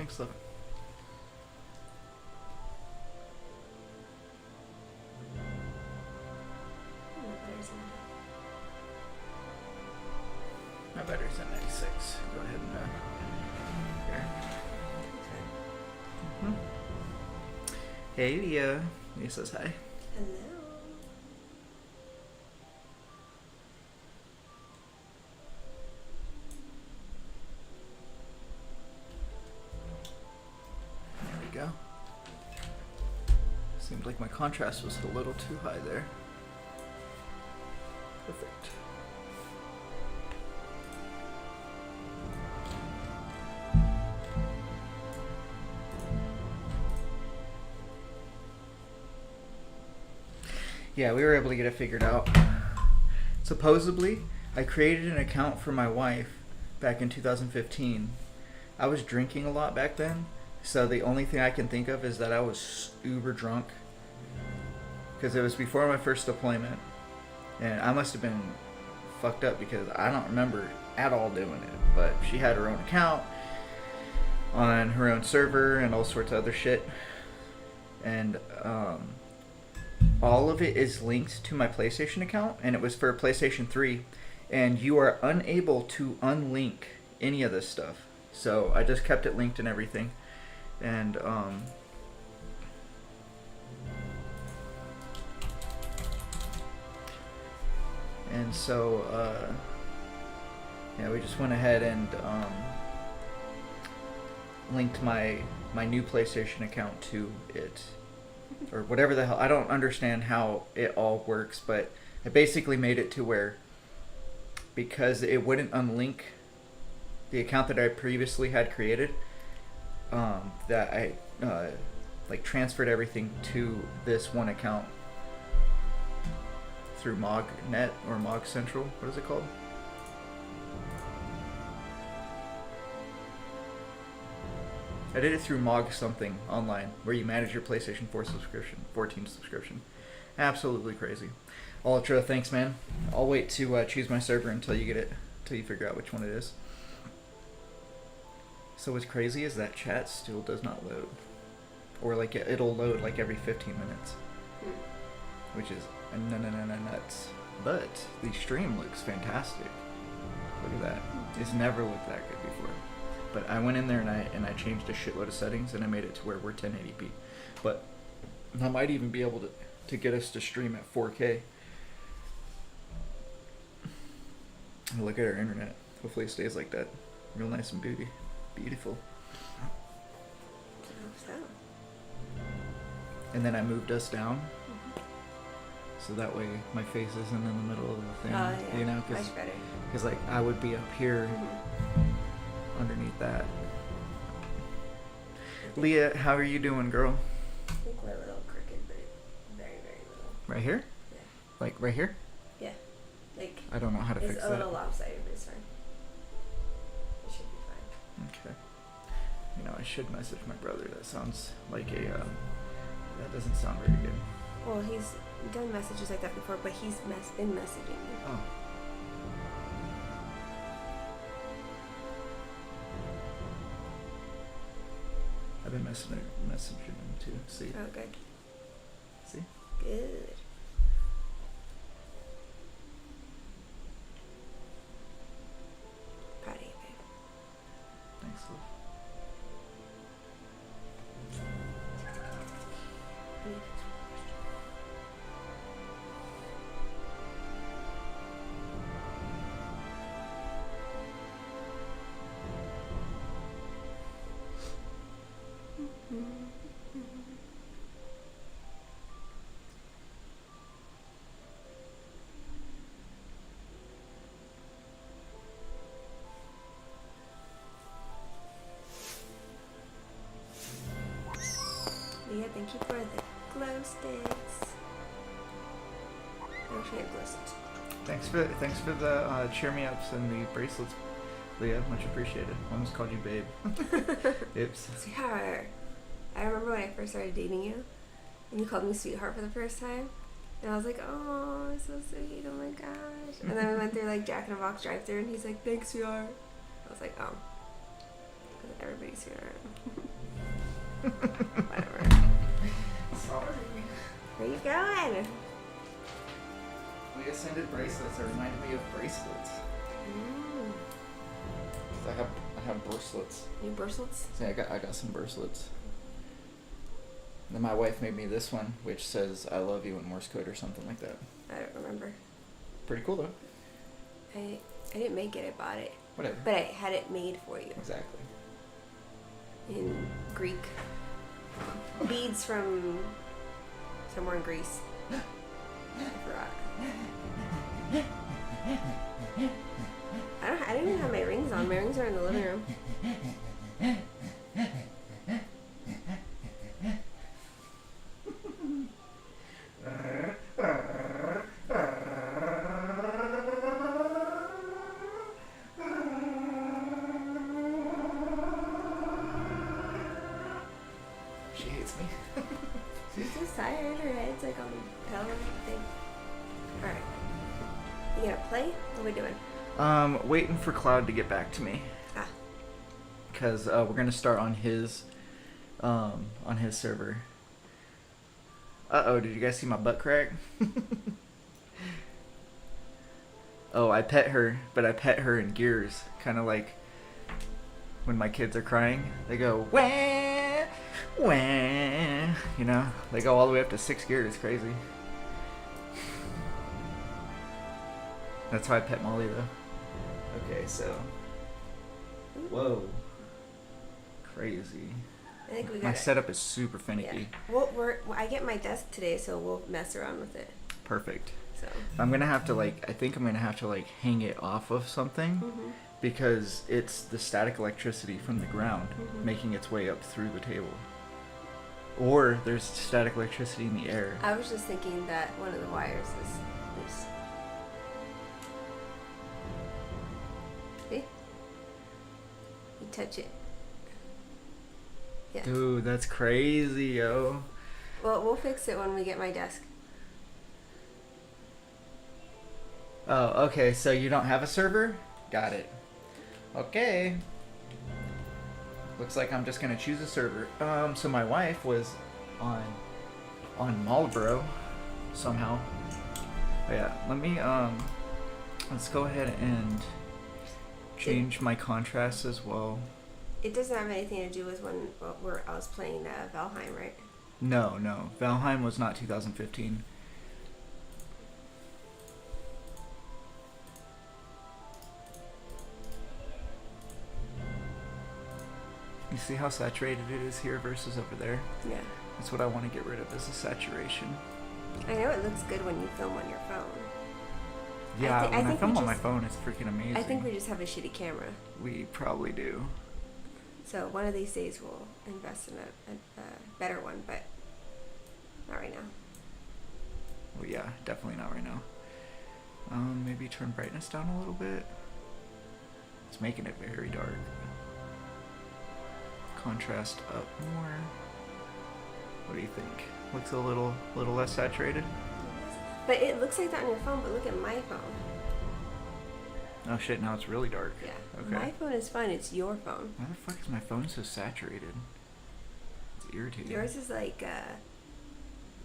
Thanks, love. My battery's at 96. Go ahead and here. Hey, Leah. He says hi. Hello. There we go. Seemed like my contrast was a little too high there. Perfect. Yeah, we were able to get it figured out. Supposedly, I created an account for my wife back in 2015. I was drinking a lot back then, so the only thing I can think of is that I was uber drunk. Because it was before my first deployment. And I must have been fucked up because I don't remember at all doing it. But she had her own account on her own server and all sorts of other shit. And, all of it is linked to my PlayStation account, and it was for PlayStation 3, and you are unable to unlink any of this stuff. So I just kept it linked and everything, and so yeah, we just went ahead and linked my new PlayStation account to it. Or whatever the hell. I don't understand how it all works, but I basically made it to where, because it wouldn't unlink the account that I previously had created, that I like transferred everything to this one account through MogNet or Mog Central. What is it called? I did it through Mog something online, where you manage your PlayStation 4 subscription, 14 subscription. Absolutely crazy. Ultra, thanks, man. I'll wait to choose my server until you get it, until you figure out which one it is. So what's crazy is that chat still does not load, or like it'll load like every 15 minutes, which is nuts. But the stream looks fantastic. Look at that. It's never looked that good before. But I went in there and I changed a shitload of settings and I made it to where we're 1080p. But I might even be able to get us to stream at 4K. Look at our internet. Hopefully it stays like that. Real nice and beautiful. I hope so. And then I moved us down. So that way my face isn't in the middle of the thing. Yeah. You know, Much better. because like I would be up here. Underneath that. Leah, how are you doing, girl? I think we're a little crooked, but very, very little. Right here? Yeah. Like right here? Yeah. Like, I don't know how to fix it's that. a little lopsided, but it's fine. It should be fine. Okay. You know, I should message my brother. That sounds like a, that doesn't sound very good. Well, he's done messages like that before, but he's been messaging me. Oh. I've been messaging him too. See? Oh, good. See? Good. Proud of you, babe. Thanks, love. Leah, thank you for the glow sticks. I wish I had glow sticks. Thanks for the cheer me ups and the bracelets, Leah. Much appreciated. Almost called you babe. Oops. Sweetheart. I remember when I first started dating you, and you called me sweetheart for the first time, and I was like, oh, it's so sweet. Oh my gosh. And then we went through like Jack in the Box drive-thru, and he's like, thanks, sweetheart. I was like, oh. Everybody's gonna. Whatever. Sorry. Where you going? We ascended bracelets. That reminded me of bracelets. I have bracelets. New bracelets? See, I got some bracelets. Then my wife made me this one, which says "I love you" in Morse code or something like that. I don't remember. Pretty cool though. I didn't make it. I bought it. Whatever. But I had it made for you Exactly. in Greek. Beads from somewhere in Greece. I forgot. I didn't even have my rings on. My rings are in the living room. She hates me. She's just tired. Her head's like on the pillow thing. Alright. You gonna play? What are we doing? Waiting for Cloud to get back to me. Ah. Because we're gonna start on his server. Uh-oh, did you guys see my butt crack? Oh, I pet her, but I pet her in gears. Kind of like when my kids are crying. They go, wah, wah. You know, they go all the way up to 6 gears. It's crazy. That's how I pet Molly, though. Okay, so. Whoa. Crazy. I think we got My it. setup is super finicky. Yeah. Well, I get my desk today, so we'll mess around with it. Perfect. So. I'm gonna have to I think I'm gonna have to hang it off of something Mhm. because it's the static electricity from the ground Mhm. making its way up through the table. Or there's static electricity in the air. I was just thinking that one of the wires is loose. See? You touch it. Yeah. Dude, that's crazy, yo. Well, we'll fix it when we get my desk. Oh, okay, so you don't have a server? Got it. Okay. Looks like I'm just gonna choose a server. So my wife was on Marlboro somehow. Oh, yeah, let me let's go ahead and change my contrast as well. It doesn't have anything to do with where I was playing Valheim, right? No, Valheim was not 2015. You see how saturated it is here versus over there? Yeah. That's what I want to get rid of, is the saturation. I know it looks good when you film on your phone. Yeah, I when I think film we on my just- phone, it's freaking amazing. I think we just have a shitty camera. We probably do. So one of these days we'll invest in a better one, but not right now. Well, yeah, definitely not right now. Maybe turn brightness down a little bit. It's making it very dark. Contrast up more. What do you think? Looks a little less saturated? But it looks like that on your phone, but look at my phone. Oh shit, now it's really dark. Yeah. Okay. My phone is fine, it's your phone. Why the fuck is my phone so saturated? It's irritating. Yours is like,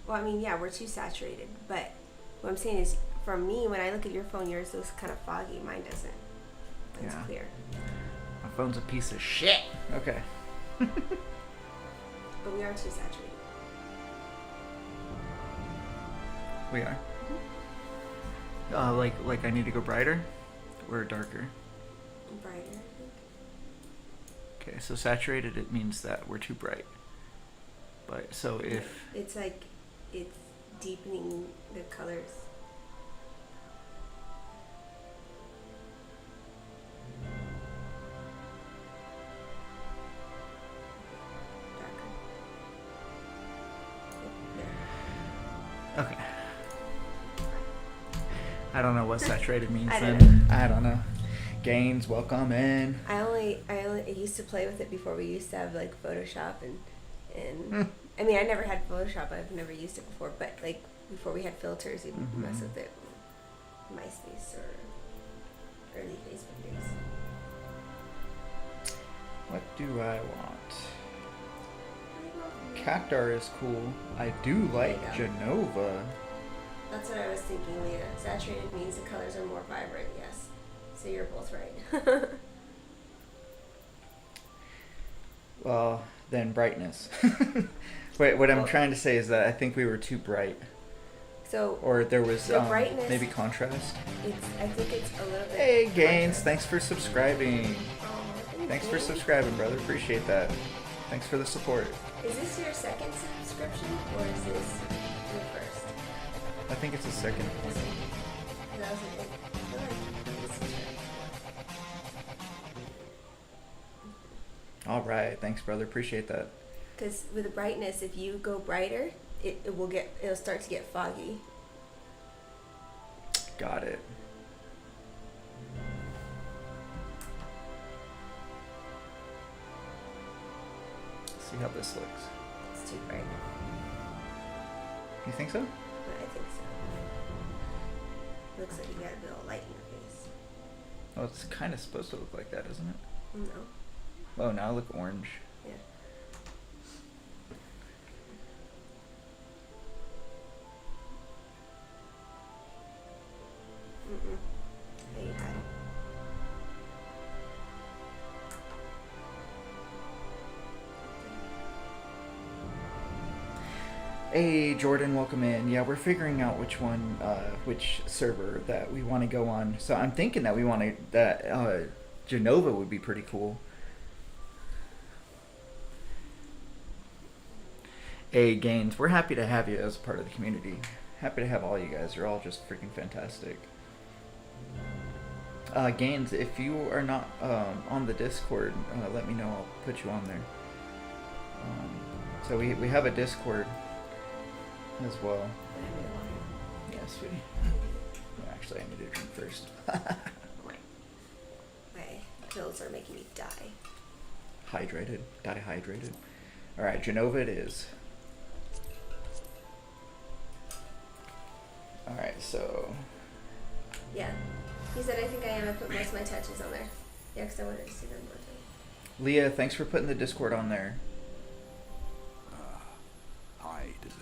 well, I mean, yeah, we're too saturated, but what I'm saying is, for me, when I look at your phone, yours looks kind of foggy, mine doesn't. It's Yeah. clear. My phone's a piece of shit. Okay. But we are too saturated. We are. Like I need to go brighter or darker. Brighter, I think. Okay, so saturated, it means that we're too bright. But so if It's like, it's deepening the colors. Darker. okay, I don't know what saturated means I then. don't I don't know. Gains, welcome in. I used to play with it before we used to have like Photoshop and I mean I never had Photoshop, I've never used it before, but like before we had filters you'd mess with it. MySpace or early Facebook days. What do I want? Cactar is cool. I do like There you Genova. That's what I was thinking, Leah. Saturated means the colors are more vibrant, yes. So you're both right. Well, then brightness. Wait, what I'm trying to say is that I think we were too bright. So Or there was So brightness- maybe contrast. I think it's a little bit. Hey, Gaines, contrast. thanks for subscribing. Oh, Thanks for you. subscribing, brother. Appreciate that. Thanks for the support. Is this your second subscription or is this your first? I think it's a second. This one. 'Cause I was like, I feel like this is right. All right, thanks, brother. Appreciate that. Because with the brightness, if you go brighter, it'll start to get foggy. Got it. See how this looks. It's too bright. You think so? But I think so. Looks like you got a bit of light in your face. Well, it's kind of supposed to look like that, isn't it? No. Oh, now I look orange. Yeah. Mm-mm. There you have it. Hey, Jordan, welcome in. Yeah, we're figuring out which server that we want to go on. So I'm thinking that Genova would be pretty cool. Hey, Gaines, we're happy to have you as a part of the community. Happy to have all you guys. You're all just freaking fantastic. Gaines, if you are not on the Discord, let me know. I'll put you on there. So we have a Discord as well. Whatever you want. Yeah, sweetie. Well, actually, I need to drink first. My pills are making me die. Hydrated. Dehydrated. Alright, Genova it is. Alright, so... Yeah. He said, I think I am. I put most of my touches on there. Yeah, because I wanted to see them more time. Leah, thanks for putting the Discord on there. Hi to them.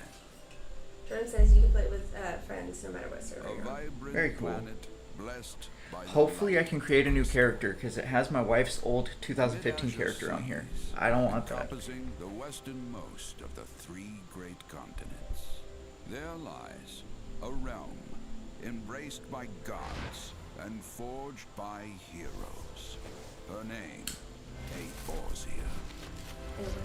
Jordan says you can play with friends no matter what server A you're on. vibrant Very cool. planet blessed by the Hopefully I light can create a new character, because it has my wife's old 2015 character on here. I don't want that. encompassing the westernmost of the three great continents. There lies a realm embraced by gods and forged by heroes. Her name, Eorzea. It wasn't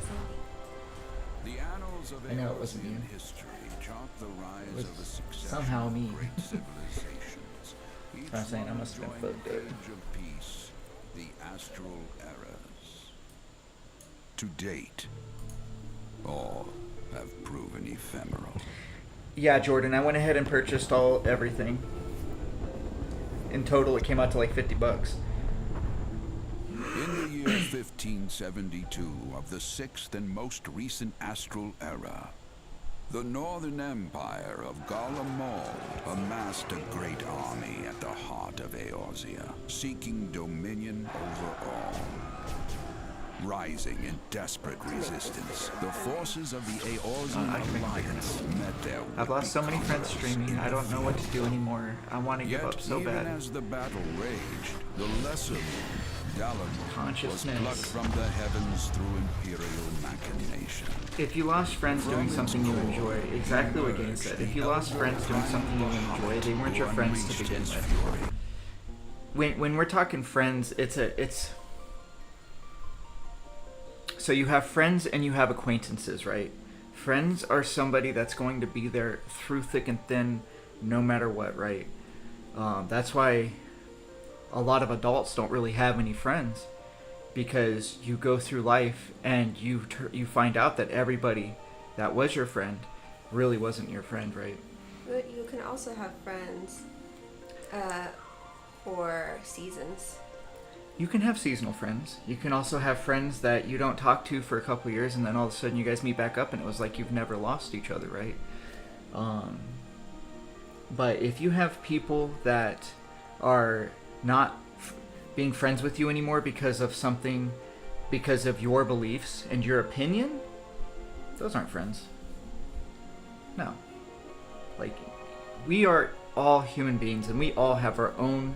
The annals of I know it wasn't Eorzean you. history chart the rise was of a succession somehow me. of great civilizations. Each I'm saying I one must have been enjoying fucked up. the age of peace, the astral eras. To date, all have proven ephemeral. Yeah, Jordan, I went ahead and purchased everything. In total, it came out to like $50. In the year 1572 of the sixth and most recent astral era, the Northern Empire of Garlemald amassed a great army at the heart of Eorzea, seeking dominion over all. Rising in desperate resistance, the forces of the Eorzean I can make a bigger alliance met their I've lost so many friends conquerors streaming. in I don't know what to do anymore. I want to give Yet, up so even bad. as the battle raged, the lesser Dalamud was Consciousness. plucked from the heavens through imperial machination. If you lost friends doing something you enjoy, exactly what Gaines said. If you lost friends doing something you enjoy, they weren't your friends to begin with. When we're talking friends, it's so you have friends and you have acquaintances, right? Friends are somebody that's going to be there through thick and thin, no matter what, right? That's why a lot of adults don't really have any friends, because you go through life and you find out that everybody that was your friend really wasn't your friend, right? But you can also have friends for seasons. You can have seasonal friends. You can also have friends that you don't talk to for a couple years, and then all of a sudden you guys meet back up and it was like you've never lost each other, right? But if you have people that are not being friends with you anymore because of something because of your beliefs and your opinion, those aren't friends. No. Like, we are all human beings, and we all have our own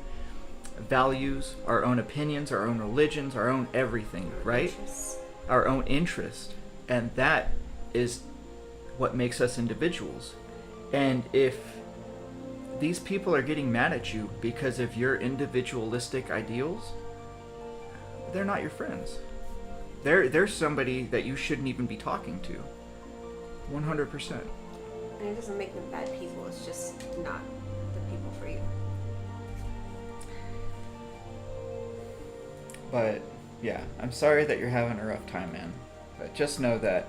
values, our own opinions, our own religions, our own everything, right? Interests. Our own interest. And that is what makes us individuals. And if these people are getting mad at you because of your individualistic ideals, they're not your friends. They're somebody that you shouldn't even be talking to. 100%. And it doesn't make them bad people. It's just not the people for you. But yeah, I'm sorry that you're having a rough time, man. But just know that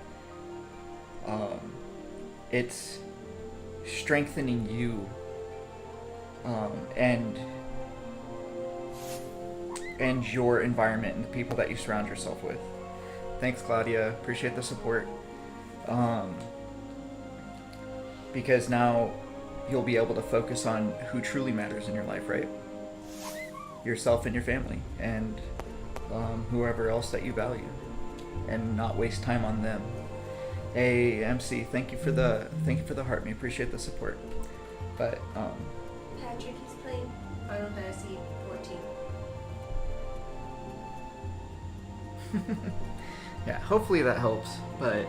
it's strengthening you and your environment and the people that you surround yourself with. Thanks, Claudia. Appreciate the support. Because now you'll be able to focus on who truly matters in your life, right? Yourself and your family, and whoever else that you value, and not waste time on them. Hey, MC, thank you for the heart. We appreciate the support. But Patrick is playing Final Fantasy 14. yeah, hopefully that helps. But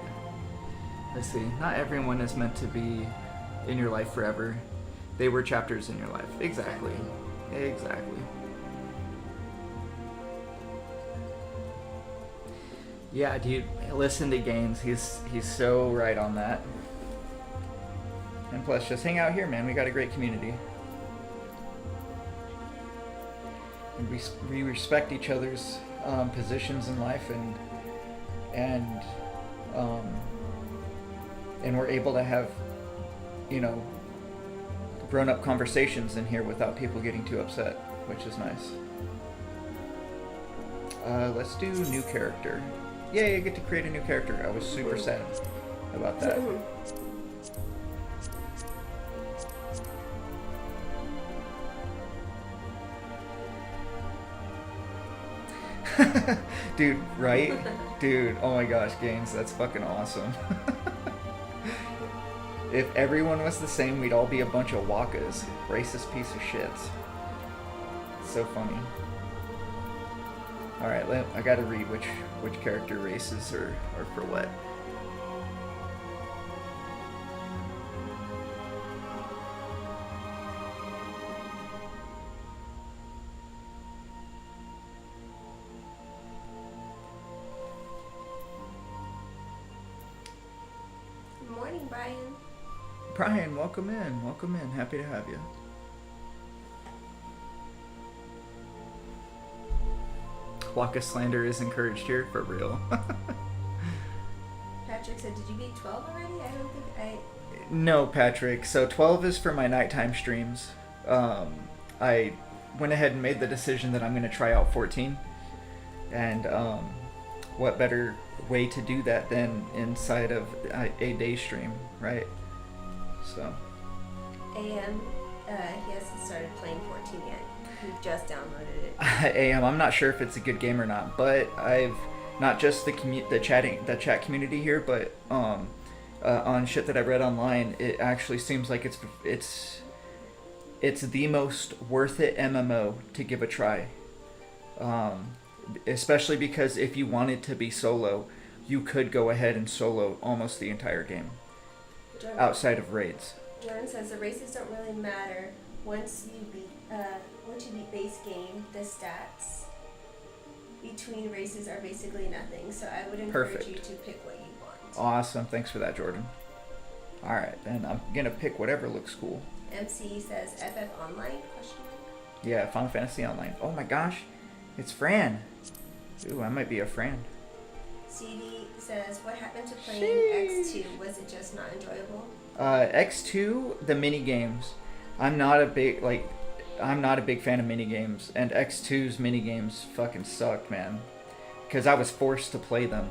let's see, not everyone is meant to be in your life forever. They were chapters in your life. Exactly. Yeah, dude, listen to Gaines. He's so right on that. And plus, just hang out here, man. We got a great community. And we respect each other's positions in life, and we're able to have, grown-up conversations in here without people getting too upset, which is nice. Let's do new character. Yay, I get to create a new character. I was super sad about that. Dude, right? Dude, oh my gosh, Gaines, that's fucking awesome. If everyone was the same, we'd all be a bunch of wakas. Racist piece of shits. So funny. Alright, I gotta read which character races are for what. Good morning, Brian. Brian, welcome in. Welcome in. Happy to have you. Waka slander is encouraged here, for real. Patrick said, did you beat 12 already? I don't think I... No, Patrick. So 12 is for my nighttime streams. I went ahead and made the decision that I'm going to try out 14. And what better way to do that than inside of a day stream, right? So. AM, he hasn't started playing 14 yet. He just downloaded it. AM, I'm not sure if it's a good game or not, but I've not just the chat community here, but on shit that I read online, it actually seems like it's the most worth it MMO to give a try. Especially because if you wanted to be solo, you could go ahead and solo almost the entire game outside of raids. Jordan says the races don't really matter once you beat base game. The stats between races are basically nothing. So I would encourage you to pick what you want. Awesome, thanks for that, Jordan. All right, then I'm gonna pick whatever looks cool. MC says FF Online? Question mark? Yeah, Final Fantasy Online. Oh my gosh, it's Fran. Ooh, I might be a Fran. CD says, what happened to playing X2? Was it just not enjoyable? X2, the mini games. I'm not a big fan of mini games, and X2's mini games fucking sucked, man. Because I was forced to play them.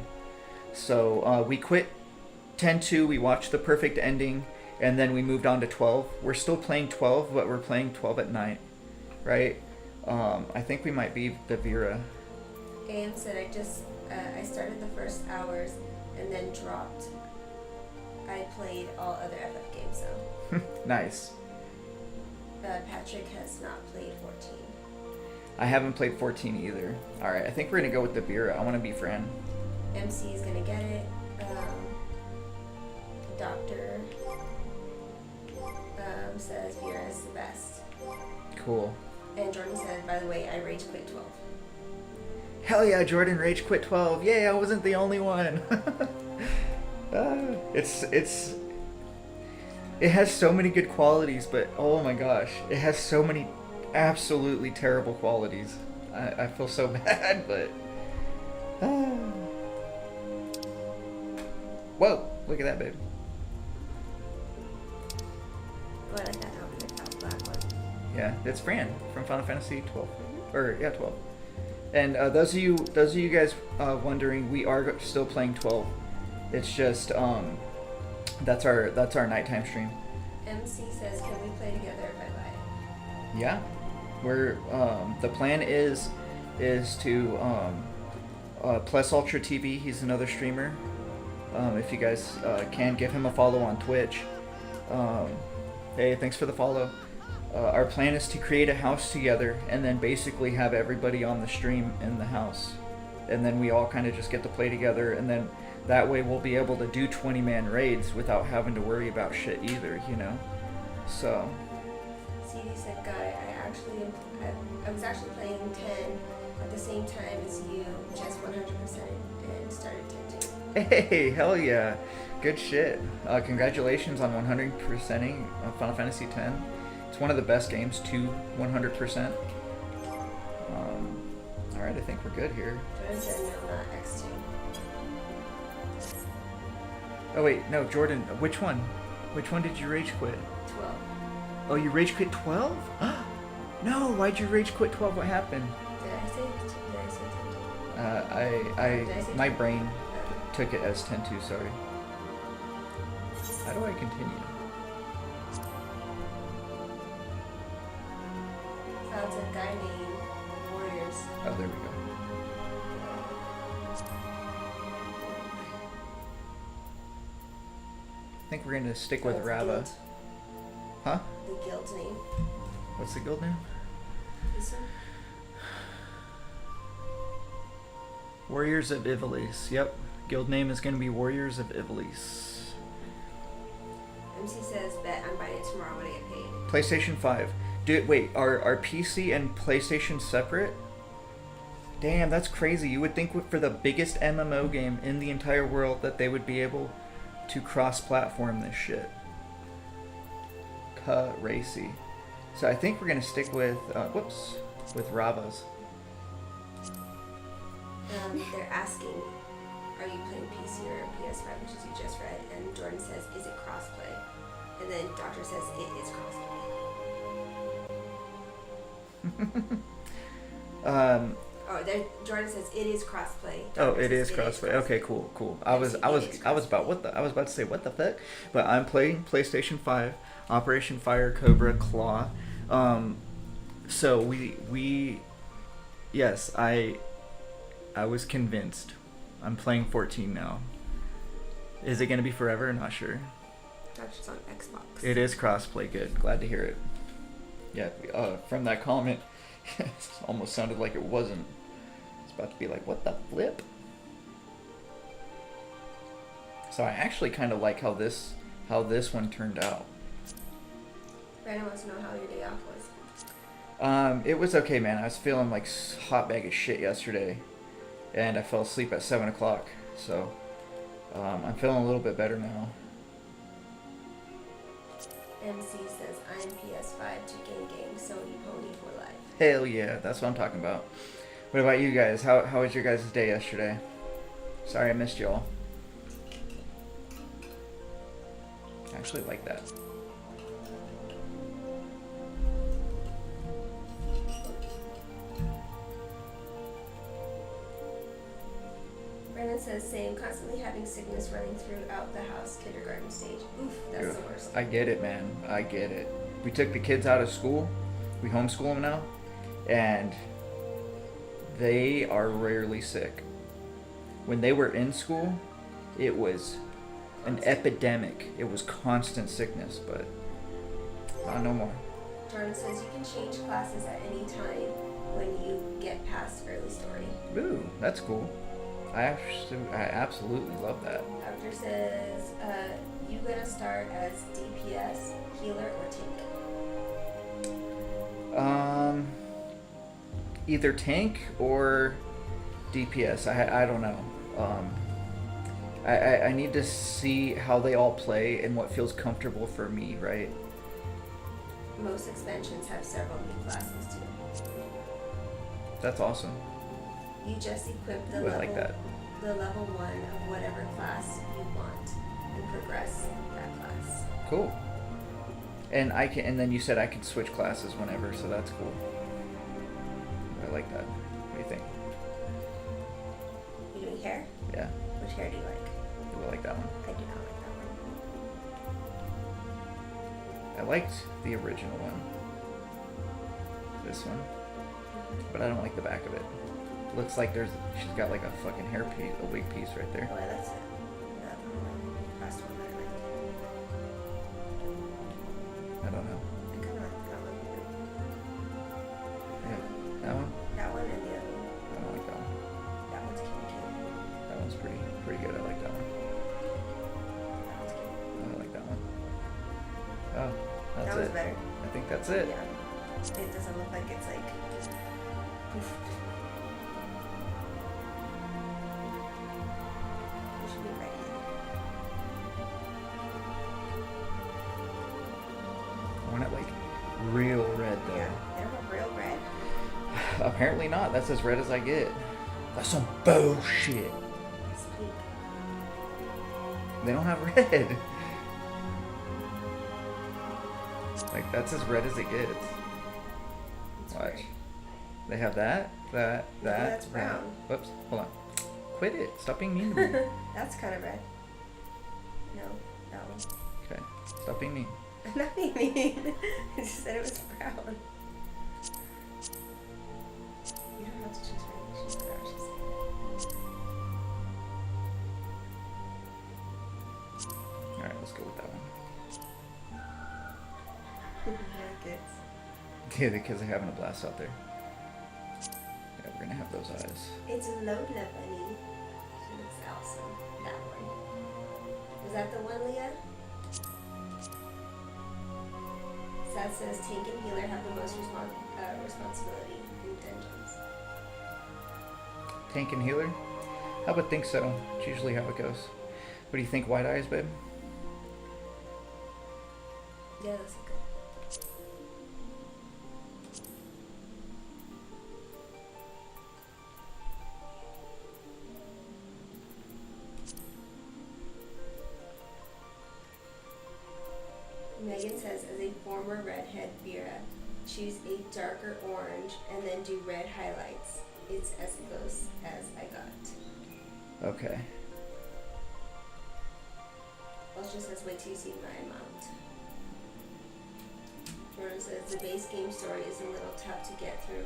So we quit 10-2, we watched the perfect ending, and then we moved on to 12. We're still playing 12, but we're playing 12 at night, right? I think we might be the Vera. AM said I started the first hours and then dropped. I played all other FF games though. Nice. Patrick has not played 14. I haven't played 14 either. Alright, I think we're gonna go with the Vera. I wanna be Fran. MC is gonna get it. Doctor says Vera is the best. Cool. And Jordan said, by the way, I rage quit 12. Hell yeah, Jordan rage quit 12. Yay, I wasn't the only one. It has so many good qualities, but oh my gosh, it has so many absolutely terrible qualities. I feel so bad, but whoa, look at that, babe. Oh, I like that outfit, that black one. Yeah, it's Fran from Final Fantasy 12. Or yeah, 12. And those of you guys wondering, we are still playing 12. It's just that's our nighttime stream. MC says, can we play together if I buy it? Yeah, we're the plan is to Plus Ultra TV. He's another streamer. If you guys can give him a follow on Twitch. Hey, thanks for the follow. Our plan is to create a house together and then basically have everybody on the stream in the house, and then we all kind of just get to play together, and then that way we'll be able to do 20-man raids without having to worry about shit either, you know. So. CD said, "Guy, I was actually playing 10 at the same time as you, just 100%, and started 10 too." Hey, hell yeah, good shit. Congratulations on 100%ing Final Fantasy X. It's one of the best games to 100%. All right, I think we're good here. Jordan said, no, not X2. Oh wait, no, Jordan. Which one? Which one did you rage quit? 12. Oh, you rage quit 12? No, why'd you rage quit 12? What happened? Did I say 10? Did I say 10? My brain took it as 10-2, sorry. How do I continue? So it's a guy named Warriors. Oh, there we go. I think we're gonna stick with It's Rava. Guild. Huh? The guild's name. What's the guild name? This one? Warriors of Ivalice. Yep. Guild name is gonna be Warriors of Ivalice. MC says, bet I'm buying it tomorrow when I get paid. PlayStation 5. Wait, are PC and PlayStation separate? Damn, that's crazy. You would think for the biggest MMO game in the entire world that they would be able to cross-platform this shit. Racy. So I think we're gonna stick with with Rava's. They're asking, are you playing PC or PS5, which is you just read, and Jordan says, is it crossplay? And then Doctor says, it is crossplay. Jordan says it is crossplay. Oh, it is crossplay. Okay, cool. I was about to say what the fuck, but I'm playing PlayStation 5, Operation Fire Cobra Claw. So yes, I was convinced. I'm playing 14 now. Is it gonna be forever? Not sure. Doctor's on Xbox. It is crossplay. Good. Glad to hear it. Yeah. From that comment, it almost sounded like it wasn't. About to be like, what the flip? So I actually kind of like how this one turned out. Brandon wants to know how your day off was. It was okay, man. I was feeling like hot bag of shit yesterday, and I fell asleep at 7 o'clock. So I'm feeling a little bit better now. MC says I'm PS5 to game, so you pony for life. Hell yeah, that's what I'm talking about. What about you guys? How was your guys' day yesterday? Sorry I missed y'all. I actually like that. Brandon says same, constantly having sickness running throughout the house, kindergarten stage. Oof, that's the worst. I get it, man. I get it. We took the kids out of school. We homeschool them now. And they are rarely sick. When they were in school, it was an epidemic. It was constant sickness, but not no more. Jordan says you can change classes at any time when you get past early story. Ooh, that's cool. I absolutely love that. After says, you gonna start as DPS, healer, or tank? Either tank or DPS. I don't know. I need to see how they all play and what feels comfortable for me, right? Most expansions have several new classes too. That's awesome. You just equip the I level, like that. the level 1 of whatever class you want and progress that class. Cool. And then you said I can switch classes whenever, so that's cool. I like that. What do you think? You doing hair? Yeah, Which hair do you like? I like that one. I do not like that one. I liked the original one. This one. But I don't like the back of it. Looks like she's got like a fucking hair piece, a wig piece right there. Oh, I like that. That one, the last one that I like. I don't know. I kind of like that one. Yeah, that one? That one and the other one. I don't like that one. That one's cute. That one's pretty good. I like that one. That one's cute. I don't like that one. Oh, that's That one's it. better. I think that's it. Yeah. It doesn't look like it's like just poof. You should be ready. I want it like real red though. Yeah, they're real red. Apparently not. That's as red as I get. That's some bullshit. It's pink. They don't have red. Like that's as red as it gets. It's Watch. weird. They have that. that's brown. Whoops. Hold on. Quit it. Stop being mean to me. That's kind of red. No, that one. Okay. Stop being mean. I'm not being mean. I just said it was brown. You don't have to choose red. Choose brown. Alright, let's go with that one. Yeah, because they're having a blast out there. Yeah, we're gonna have those eyes. It's Lola Bunny. She looks awesome. That one. Is that the one, Leah? Sad says tank and healer have the most responsibility in dungeons. Tank and healer? I would think so. It's usually how it goes. What do you think, white eyes, babe? Yeah, that's good. Megan says, as a former redhead Vera, choose a darker orange and then do red highlights. It's as close as I got. Okay. Ultra says, wait till you see my amount. Jordan says, the base game story is a little tough to get through,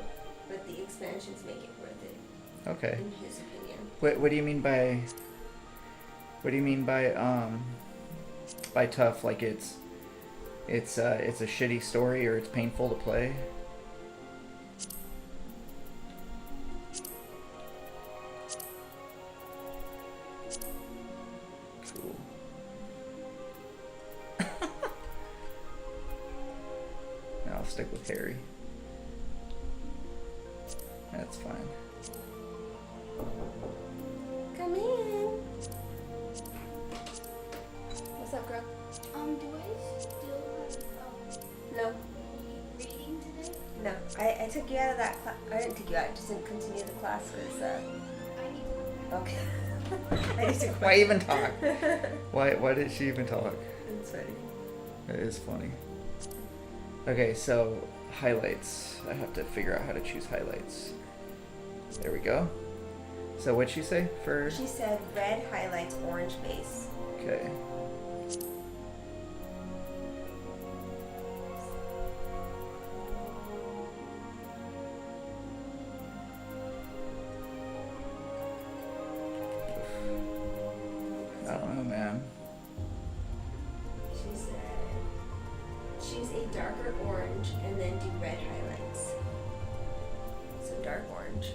but the expansions make it worth it, Okay. in his opinion. What do you mean by? What do you mean by tough? Like it's a shitty story or it's painful to play? Cool. I'll stick with Harry. That's fine. Come in. What's up, girl? Do I still No, reading today? no. I took you out of that class. I didn't take you out. I just didn't continue the class because, I need to okay. I need to Why even talk? Why did she even talk? It's funny. It is funny. Okay, so highlights. I have to figure out how to choose highlights. There we go. So what'd she say for? She said red highlights, orange base. Okay. I don't know, man. She said, choose a darker orange and then do red highlights. So dark orange.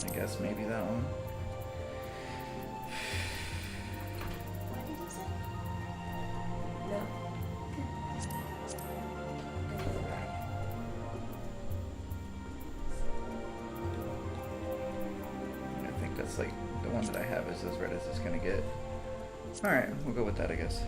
I guess maybe that one. What did you say? No. And then red. I think that's like the one that I have is as red as it's gonna get. Alright, we'll go with that, I guess.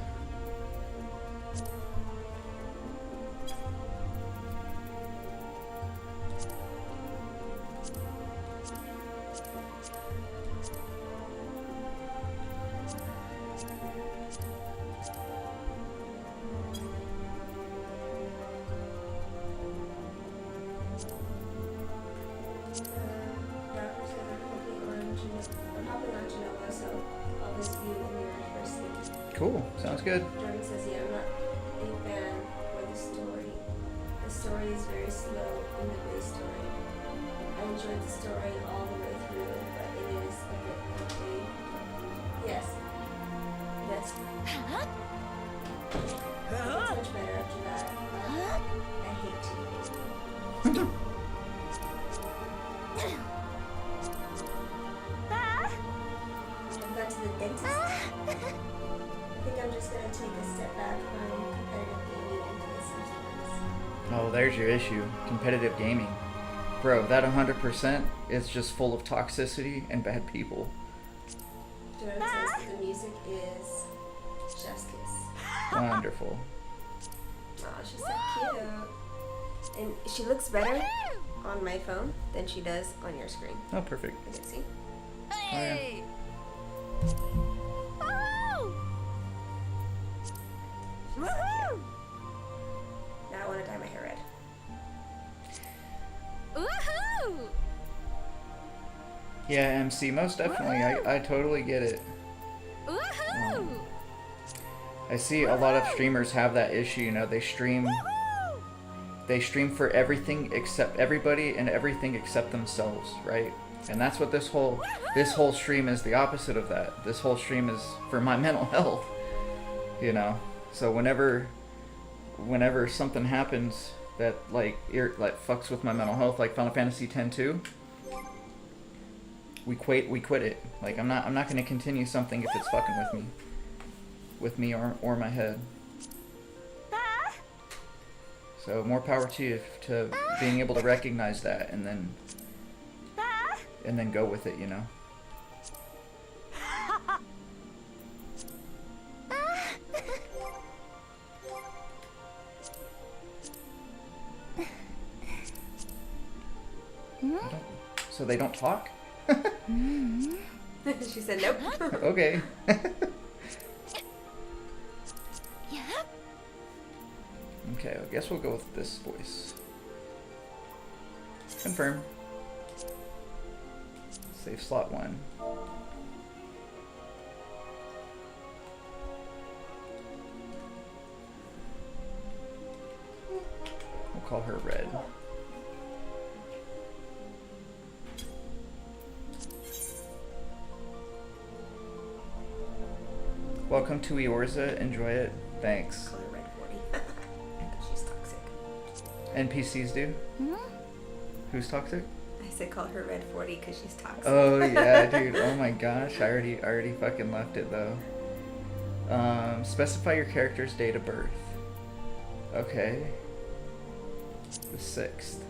Robert said I'm hopping on Genova, so I'll visit you in your first week. Cool, sounds good. Jordan says, yeah, I'm not a fan for the story. The story is very slow in the base story. I enjoyed the story all the way through, but it is a bit empty. Yes. That's much better after that. I hate TV. I've got to the dentist. I think I'm just gonna take a step back from competitive gaming and play some sports. Oh, there's your issue. Competitive gaming. Bro, that 100% is just full of toxicity and bad people. Jordan says that the music is Chef's Kiss. Wonderful. Aw, she's so cute. And she looks better on my phone than she does on your screen. Oh, perfect. You can see. Hey! Woohoo! Now I want to dye my hair red. Woohoo! Yeah, MC, most definitely. I totally get it. Woohoo! I see a lot of streamers have that issue, you know, they stream for everything except everybody and everything except themselves, right? And that's what this whole stream is the opposite of that. This whole stream is for my mental health, you know? So whenever something happens that like fucks with my mental health, like Final Fantasy X-2, we quit it. Like I'm not going to continue something if it's fucking with me or my head. So more power to you to being able to recognize that and then go with it, you know. So they don't talk? She said nope. Okay. Okay, I guess we'll go with this voice. Confirm. Save slot 1. We'll call her Red. Welcome to Eorza. Enjoy it. Thanks. Call her Red 40. She's toxic. NPCs do? Who's toxic? I said call her Red 40 because she's toxic. Oh yeah, dude. Oh my gosh. I already fucking left it though. Specify your character's date of birth. Okay. The 6th.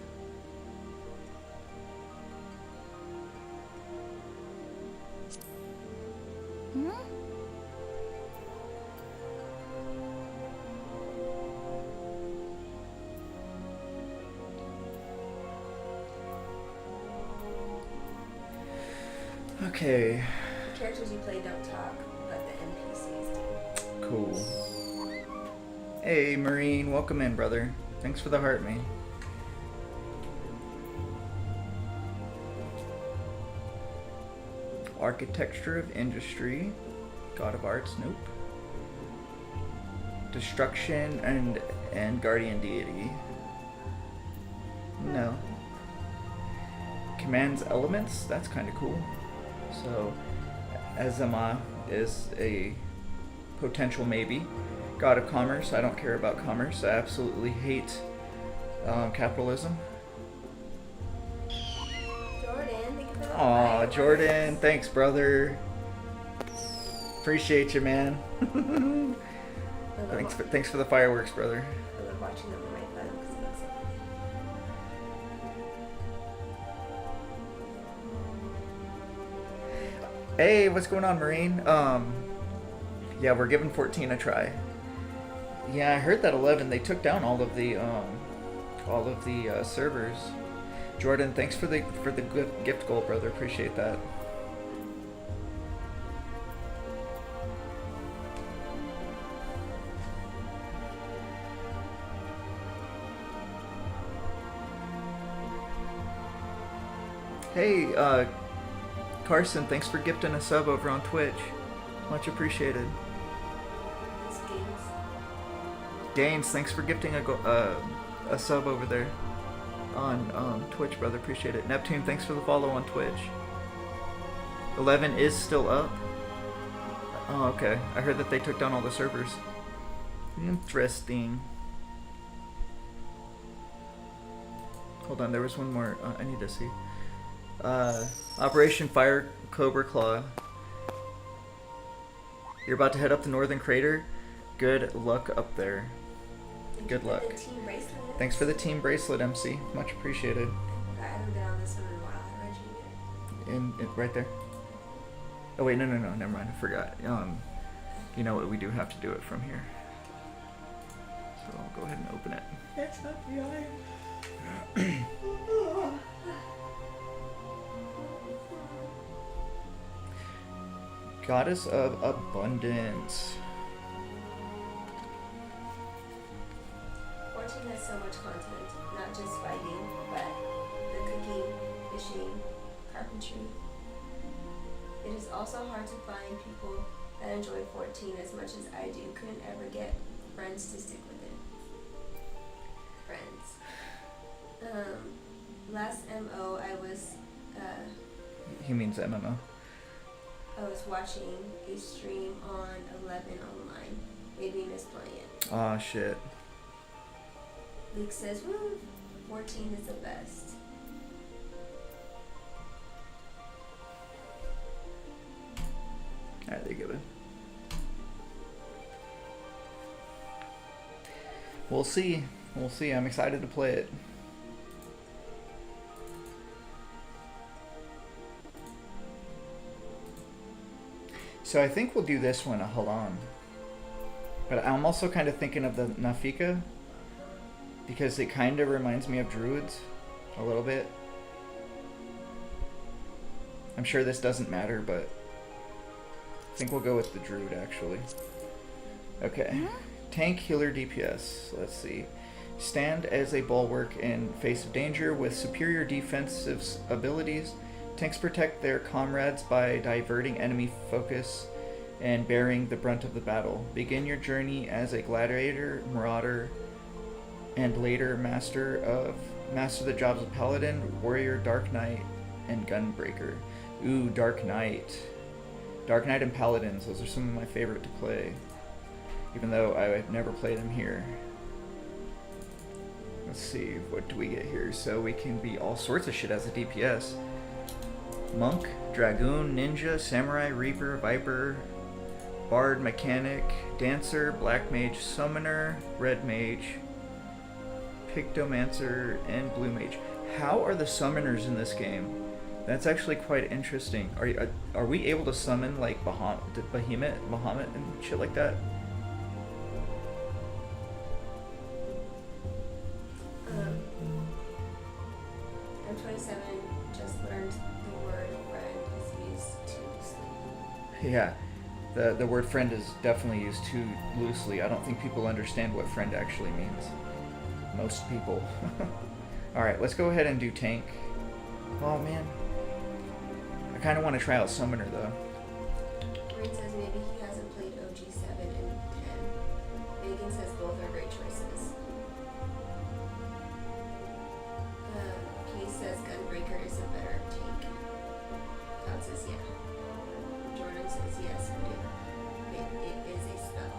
Okay. The characters you play don't talk, but the NPCs do. Cool. Hey, Marine. Welcome in, brother. Thanks for the heart, man. Architecture of Industry. God of Arts. Nope. Destruction and Guardian Deity. No. commands elements. That's kind of cool. So, Azama is a potential maybe. God of commerce. I don't care about commerce. I absolutely hate capitalism. Jordan, thank you for the Aw, fireworks. Jordan. Thanks, brother. Appreciate you, man. I love, Thanks for the fireworks, brother. I love watching them on my phone because it makes it funny. Hey, what's going on, Marine? Yeah, we're giving 14 a try. Yeah, I heard that 11. They took down all of the servers. Jordan, thanks for the good gift goal, brother. Appreciate that. Hey, Carson, thanks for gifting a sub over on Twitch. Much appreciated. It's games. Gaines, thanks for gifting a sub over there on Twitch, brother. Appreciate it. Neptune, thanks for the follow on Twitch. 11 is still up. Oh, okay. I heard that they took down all the servers. Interesting. Hold on, there was one more I need to see. Operation Fire Cobra Claw. You're about to head up the Northern Crater. Good luck up there. Thank Good you for luck. the team bracelet. Thanks for the team bracelet, MC. Much appreciated. I haven't been on this one in a while. How about you? Right there. Oh wait, no, never mind. I forgot. You know what? We do have to do it from here. So I'll go ahead and open it. That's not the eye. Goddess of Abundance. 14 has so much content, not just fighting, but the cooking, fishing, carpentry. It is also hard to find people that enjoy 14 as much as I do. Couldn't ever get friends to stick with it. Friends. Last MO I was He means MMO. watching a stream on 11 online. Made me miss playing it. Aw, shit. Leak says, woo, 14 is the best. Alright, there you go, bud. We'll see. We'll see. I'm excited to play it. So I think we'll do this one, hold on. But I'm also kind of thinking of the Nafika, because it kind of reminds me of Druids a little bit. I'm sure this doesn't matter, but I think we'll go with the Druid actually. Okay. Tank, healer, DPS. Let's see. Stand as a bulwark in face of danger with superior defensive abilities. Tanks protect their comrades by diverting enemy focus and bearing the brunt of the battle. Begin your journey as a gladiator, marauder, and later master the jobs of paladin, warrior, dark knight, and gunbreaker. Ooh, Dark Knight. Dark Knight and paladins, those are some of my favorite to play. Even though I've never played them here. Let's see, what do we get here? So we can be all sorts of shit as a DPS. Monk, Dragoon, Ninja, Samurai, Reaper, Viper, Bard, Mechanic, Dancer, Black Mage, Summoner, Red Mage, Pictomancer, and Blue Mage. How are the summoners in this game? That's actually quite interesting. Are we able to summon like Bahamut, and shit like that? I'm 27, just learned the word friend is used too loosely. Yeah, the word friend is definitely used too loosely. I don't think people understand what friend actually means. Most people. Alright, let's go ahead and do tank. Oh man. I kind of want to try out summoner though. Rain says maybe he hasn't played OG7 and 10. Megan says both are great choices. Kay says Gunbreaker is a better is yes, but it is a spell.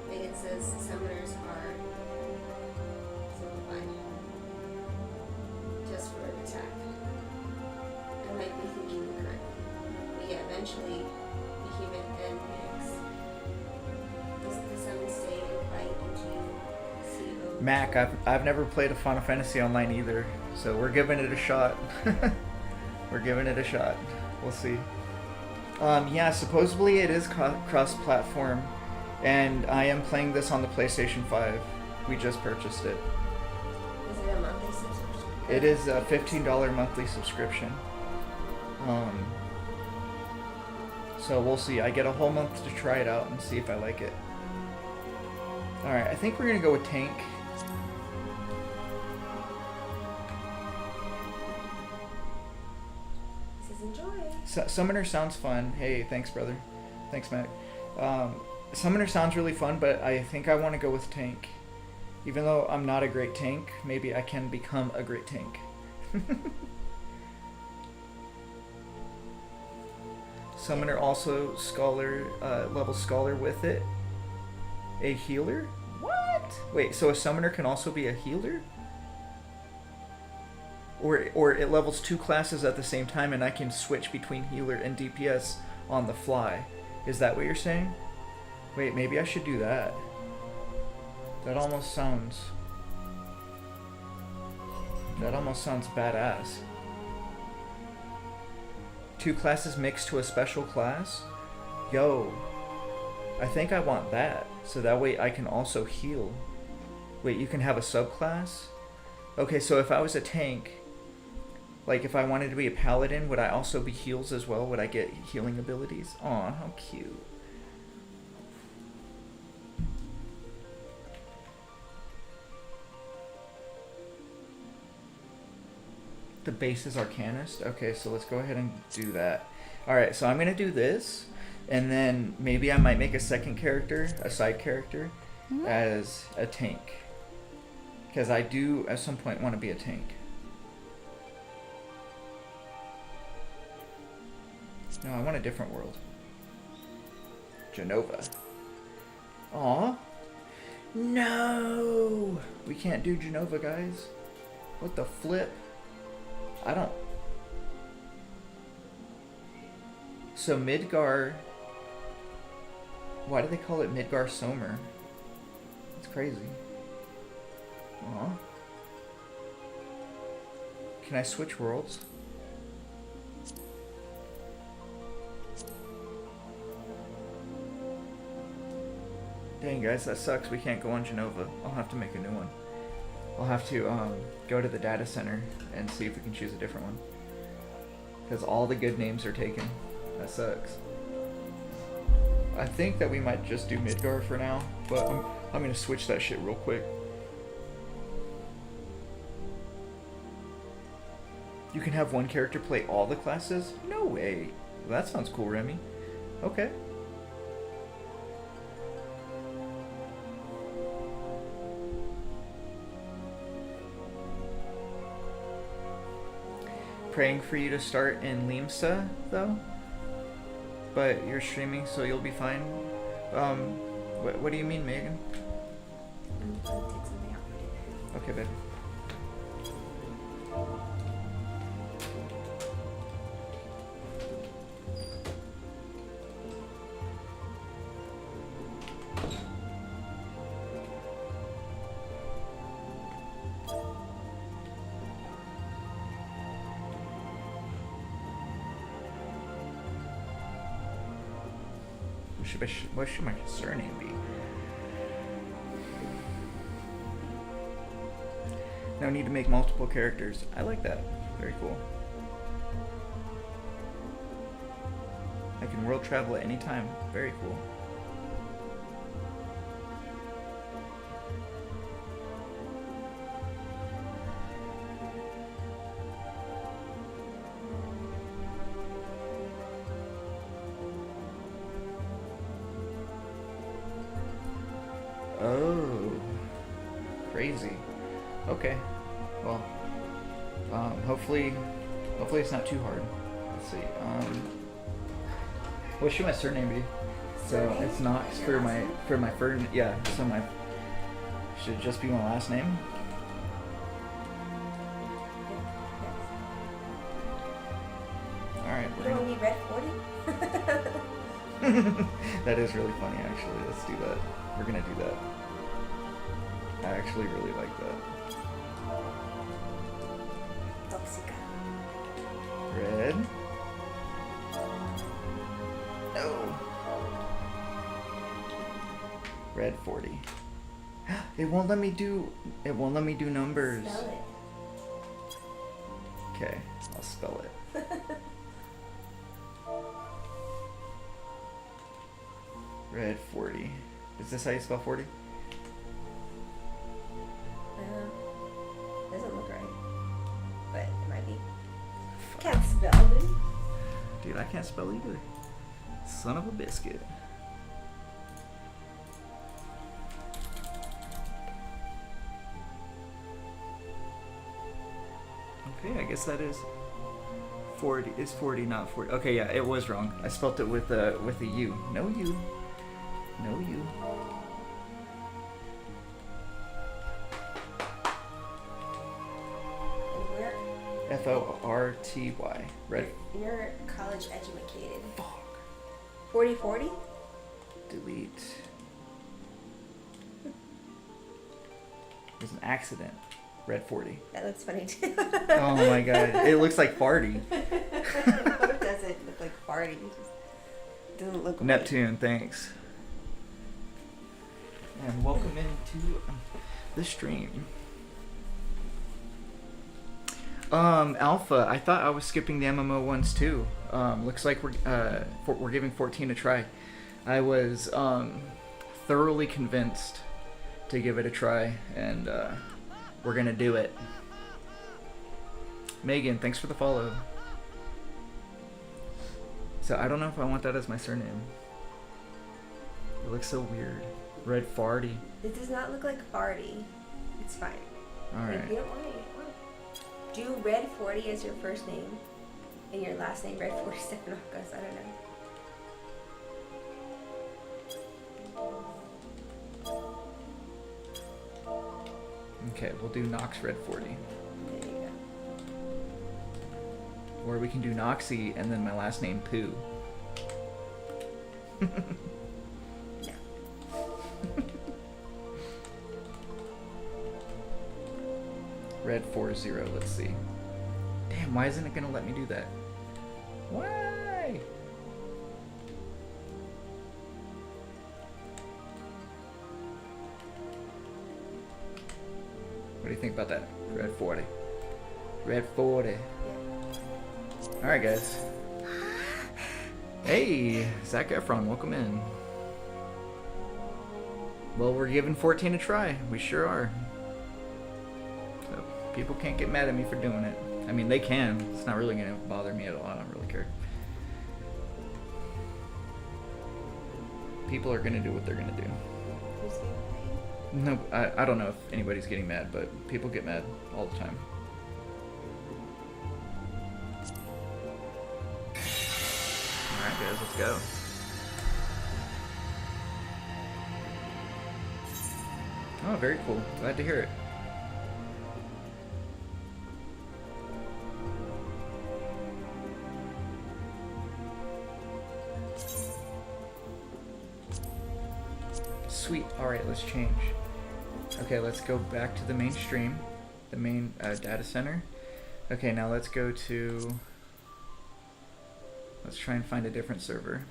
Like it says, summoners are simplified. Just for an attack. I might be thinking incorrectly. But yeah, eventually, Behemoth and Phoenix. Doesn't the summon stay and fight into CO? Mac, I've never played a Final Fantasy Online either, so we're giving it a shot. We're giving it a shot. We'll see. Yeah, supposedly it is cross-platform, and I am playing this on the PlayStation 5. We just purchased it. Is it a monthly subscription? It is a $15 monthly subscription. So we'll see. I get a whole month to try it out and see if I like it. Alright, I think we're gonna go with tank. This is enjoy. Summoner sounds fun. Hey, thanks, brother. Thanks, Mac. Summoner sounds really fun, but I think I want to go with tank. Even though I'm not a great tank, maybe I can become a great tank. Summoner also scholar, level scholar with it. A healer? What? Wait, so a summoner can also be a healer? Or it levels 2 classes at the same time and I can switch between healer and DPS on the fly. Is that what you're saying? Wait, maybe I should do that. That almost sounds badass. 2 classes mixed to a special class? Yo, I think I want that. So that way I can also heal. Wait, you can have a subclass? Okay, so if I was a tank, like if I wanted to be a paladin, would I also be heals as well? Would I get healing abilities? Aw, how cute. The base is Arcanist? Okay, so let's go ahead and do that. Alright, so I'm going to do this, and then maybe I might make a second character, a side character, as a tank. Because I do, at some point, want to be a tank. No, I want a different world. Jenova. Aw. No! We can't do Jenova, guys. What the flip? I don't... So Midgar... Why do they call it Midgar Somer? It's crazy. Aw. Can I switch worlds? Dang guys, that sucks. We can't go on Jenova. I'll have to make a new one. I'll have to go to the data center and see if we can choose a different one. Because all the good names are taken. That sucks. I think that we might just do Midgar for now, but I'm going to switch that shit real quick. You can have one character play all the classes? No way. Well, that sounds cool, Remy. Okay. Praying for you to start in Limsa, though. But you're streaming, so you'll be fine. What do you mean, Megan? I'm going to take something out for dinner. Okay, babe. What should my surname be? No need to make multiple characters. I like that. Very cool. I can world travel at any time. Very cool. Oh, crazy. Okay. Well, hopefully it's not too hard. Let's see. What should my surname be? So Surname? it's Knox Your for last my name? yeah. So my should it just be my last name? All right. You don't need red 40? That is really funny, actually. Let's do that. We're gonna do that. I actually really like that. Toxica. Red. No. Red 40. It won't let me do. It won't let me do numbers. Spell it. Okay, I'll spell it. Red 40. Is this how you spell 40? Doesn't look right. But it might be. Can't spell, dude. Dude, I can't spell either. Son of a biscuit. Okay, I guess that is 40. Is 40 not 40? Okay, yeah, it was wrong. I spelt it with a U. No U. No U. And we're F-O-R-T-Y. Red. you're college educated. Fuck. 40-40? Delete. There's an accident. Red 40. That looks funny too. Oh my god. It looks like farty. What doesn't look like party? It just doesn't look right. Neptune, thanks. And welcome into the stream. Alpha, I thought I was skipping the MMO ones too. Looks like we're giving 14 a try. I was thoroughly convinced to give it a try, and we're gonna do it. Megan, thanks for the follow. So I don't know if I want that as my surname. It looks so weird. Red Farty. It does not look like party. It's fine. Alright. If you don't want it, you don't want it. Do Red 40 as your first name and your last name Red 40 Stephanopoulos. I don't know. Okay, we'll do Nox Red 40. There you go. Or we can do Noxy and then my last name Pooh. No. Red 40, let's see. Damn, why isn't it gonna let me do that? Why? What do you think about that? Red 40. Red 40. Alright, guys. Hey, Zac Efron, welcome in. Well, we're giving 14 a try. We sure are. So, people can't get mad at me for doing it. I mean, they can. It's not really going to bother me at all. I don't really care. People are going to do what they're going to do. Who's getting No, I don't know if anybody's getting mad, but people get mad all the time. Alright guys, let's go. Oh, very cool. Glad to hear it. Sweet. Alright, let's change. Okay, let's go back to the main stream. The main data center. Okay, now let's go to... Let's try and find a different server.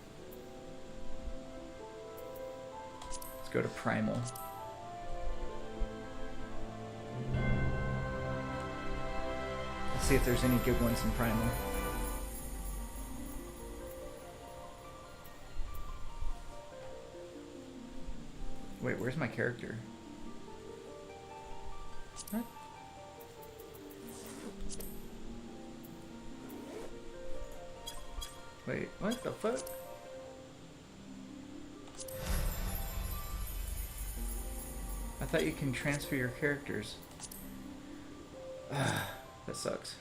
Let's go to Primal. Let's see if there's any good ones in Primal. Wait, where's my character? What? Wait, what the fuck? I thought you can transfer your characters. That sucks.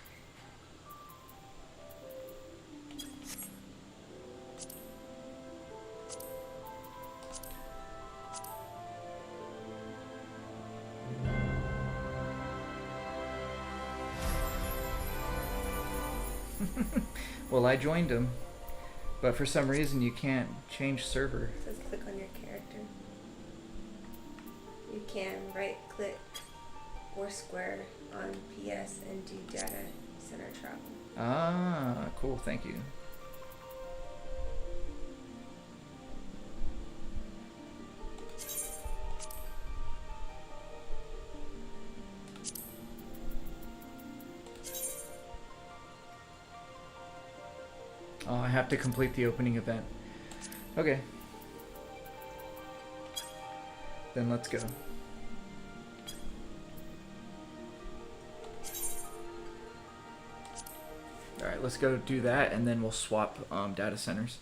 Well, I joined him, but for some reason you can't change server. It says click on your character. You can right click or square on PS and do data center travel. Ah, cool. Thank you. Oh, I have to complete the opening event. Okay. Then let's go. Alright, let's go do that and then we'll swap data centers.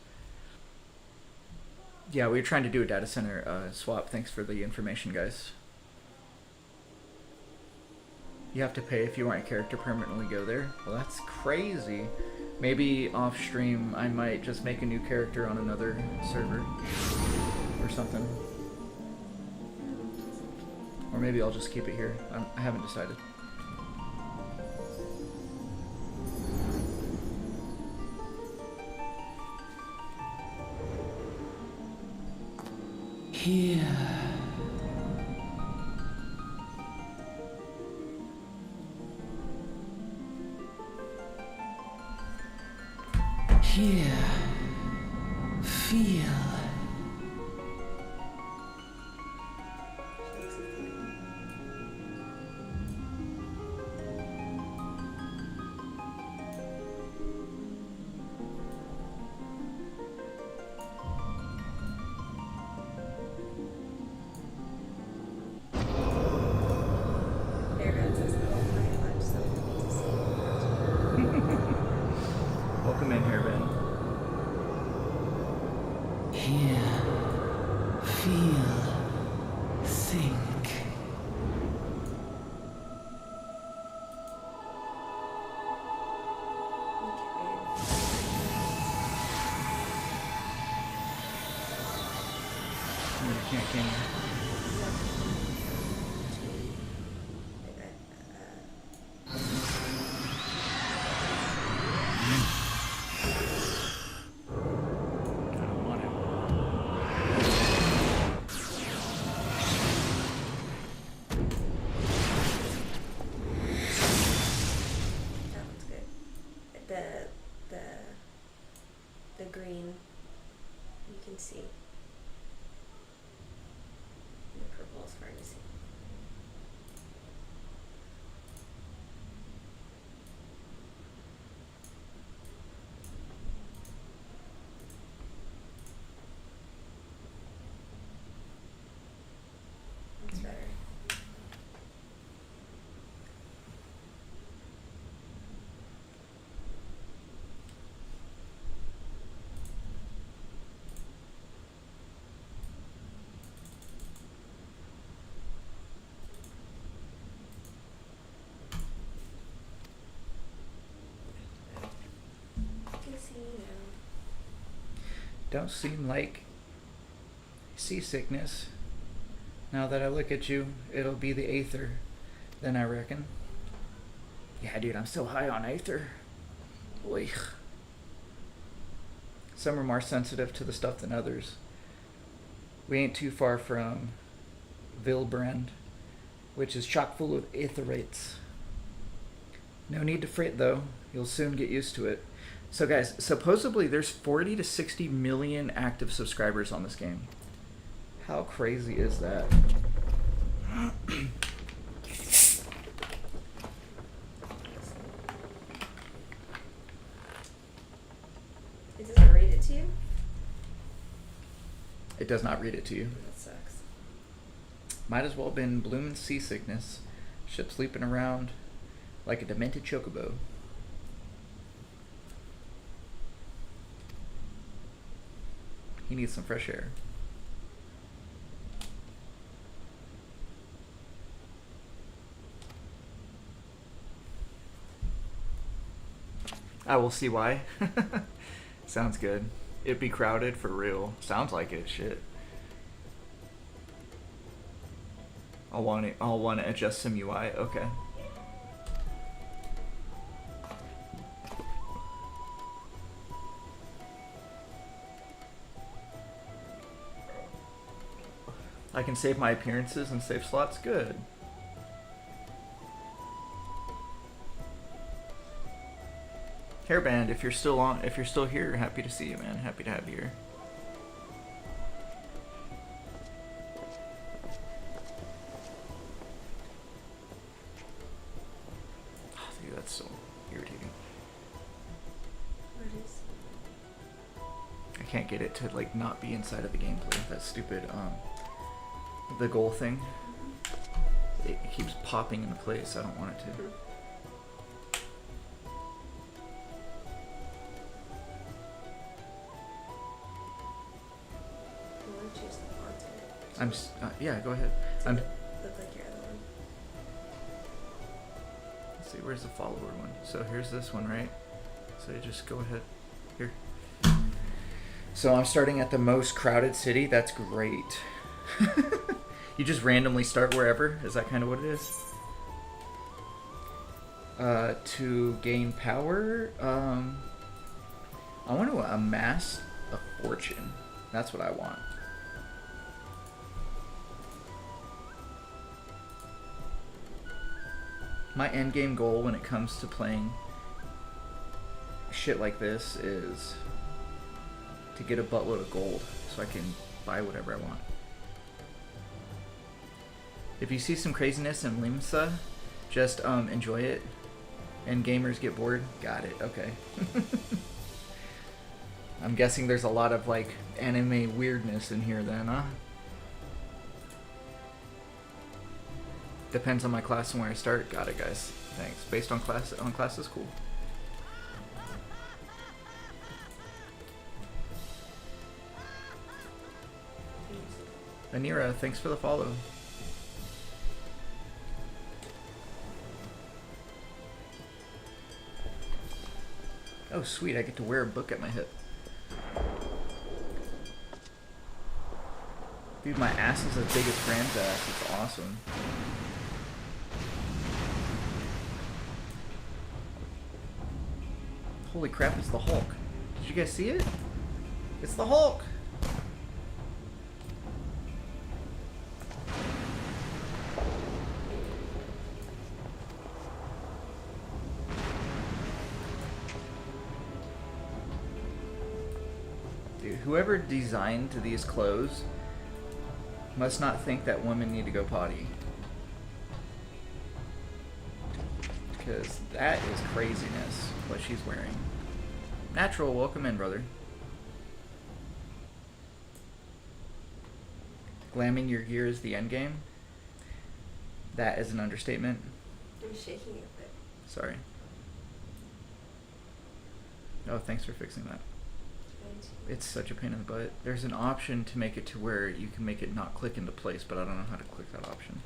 Yeah, we were trying to do a data center swap. Thanks for the information, guys. You have to pay if you want a character permanently go there. Well, that's crazy. Maybe off stream I might just make a new character on another server or something. Or maybe I'll just keep it here. I haven't decided. Here. Here. Feel. Airbud says, oh my god, so good to see. Welcome in here, Ben. Hear. Feel. Think. Can you? I don't want it. That one's good. The green you can see. The purple is hard to see. That's better. Casino. Don't seem like seasickness. Now that I look at you, it'll be the Aether, then I reckon. Yeah, dude, I'm still high on Aether. Oy. Some are more sensitive to the stuff than others. We ain't too far from Vilbrand, which is chock full of aetherates. No need to fret though, you'll soon get used to it. So guys, supposedly there's 40 to 60 million active subscribers on this game. How crazy is that? It doesn't rate it to you? It does not read it to you. That sucks. Might as well have been bloomin' seasickness. Ship sleeping around like a demented chocobo. He needs some fresh air. I will see why. Sounds good. It'd be crowded for real. Sounds like it. Shit. I'll want to adjust some UI. Okay. I can save my appearances and save slots. Good. Hairband, if you're still on, if you're still here, happy to see you, man. Happy to have you here. Oh, dude, that's so irritating. What is? I can't get it to like not be inside of the gameplay. That stupid the goal thing. It keeps popping into place. I don't want it to. I want to choose the font in it. I'm yeah. Go ahead. I'm. Look like your other one. Let's see. Where's the follower one? So here's this one, right? So you just go ahead. Here. So I'm starting at the most crowded city. That's great. You just randomly start wherever? Is that kind of what it is? To gain power, I want to amass a fortune. That's what I want. My endgame goal when it comes to playing shit like this is to get a buttload of gold so I can buy whatever I want. If you see some craziness in Limsa, just enjoy it. And gamers get bored. Got it. Okay. I'm guessing there's a lot of like anime weirdness in here then, huh? Depends on my class and where I start. Got it, guys. Thanks. Based on class is cool. Anira, thanks for the follow. Oh, sweet, I get to wear a book at my hip. Dude, my ass is as big as Graham's ass. It's awesome. Holy crap, it's the Hulk. Did you guys see it? It's the Hulk! Whoever designed these clothes must not think that women need to go potty. Because that is craziness, what she's wearing. Natural, welcome in, brother. Glamming your gear is the end game. That is an understatement. I'm shaking it, but Sorry. Oh, thanks for fixing that. It's such a pain in the butt. There's an option to make it to where you can make it not click into place, but I don't know how to click that option.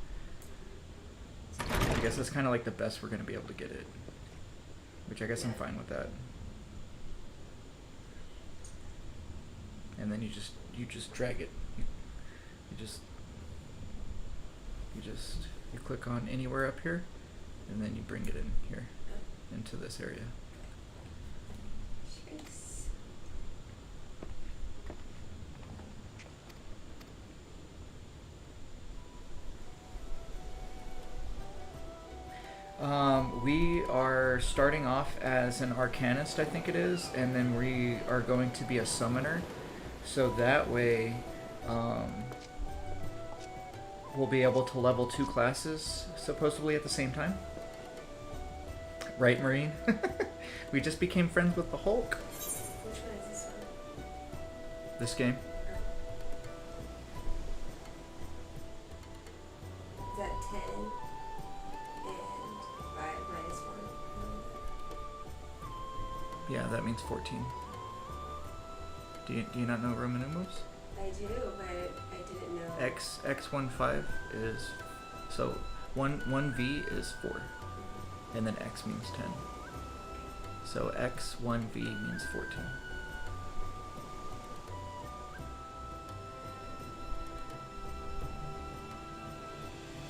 I guess that's kind of like the best we're going to be able to get it. Which I guess I'm fine with that. And then you just drag it. You click on anywhere up here, and then you bring it in here, into this area. shakes. We are starting off as an Arcanist, I think it is, and then we are going to be a Summoner. So that way, we'll be able to level 2 classes, supposedly at the same time. Right, Marine? We just became friends with the Hulk. Which one is this one? This game. Is that 10 and 5 minus 1? Yeah, that means 14. Do you not know Roman numerals? I do, but I didn't know. X15 is, so 1V is 4, and then X means 10. So X1V means 14.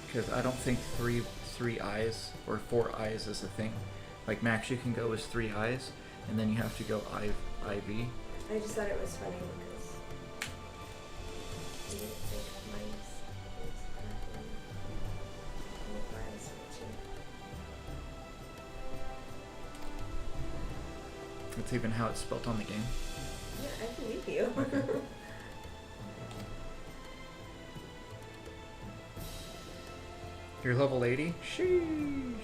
Because I don't think three eyes or 4 eyes is a thing. Like max you can go is 3 eyes, and then you have to go IV. I just thought it was funny because I didn't think of minus. that's even how it's spelled on the game. Yeah, I believe you. Okay. You're level 80? Sheesh.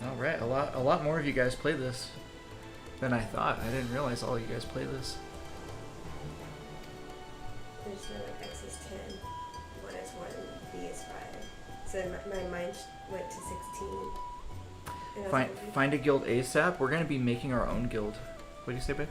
Alright, a lot more of you guys play this than I thought. I didn't realize all you guys play this. There's no like X is 10, 1 is 1, B is 5. So my mind went to 16. And I was like, Find a guild ASAP. We're gonna be making our own guild. What do you say, babe?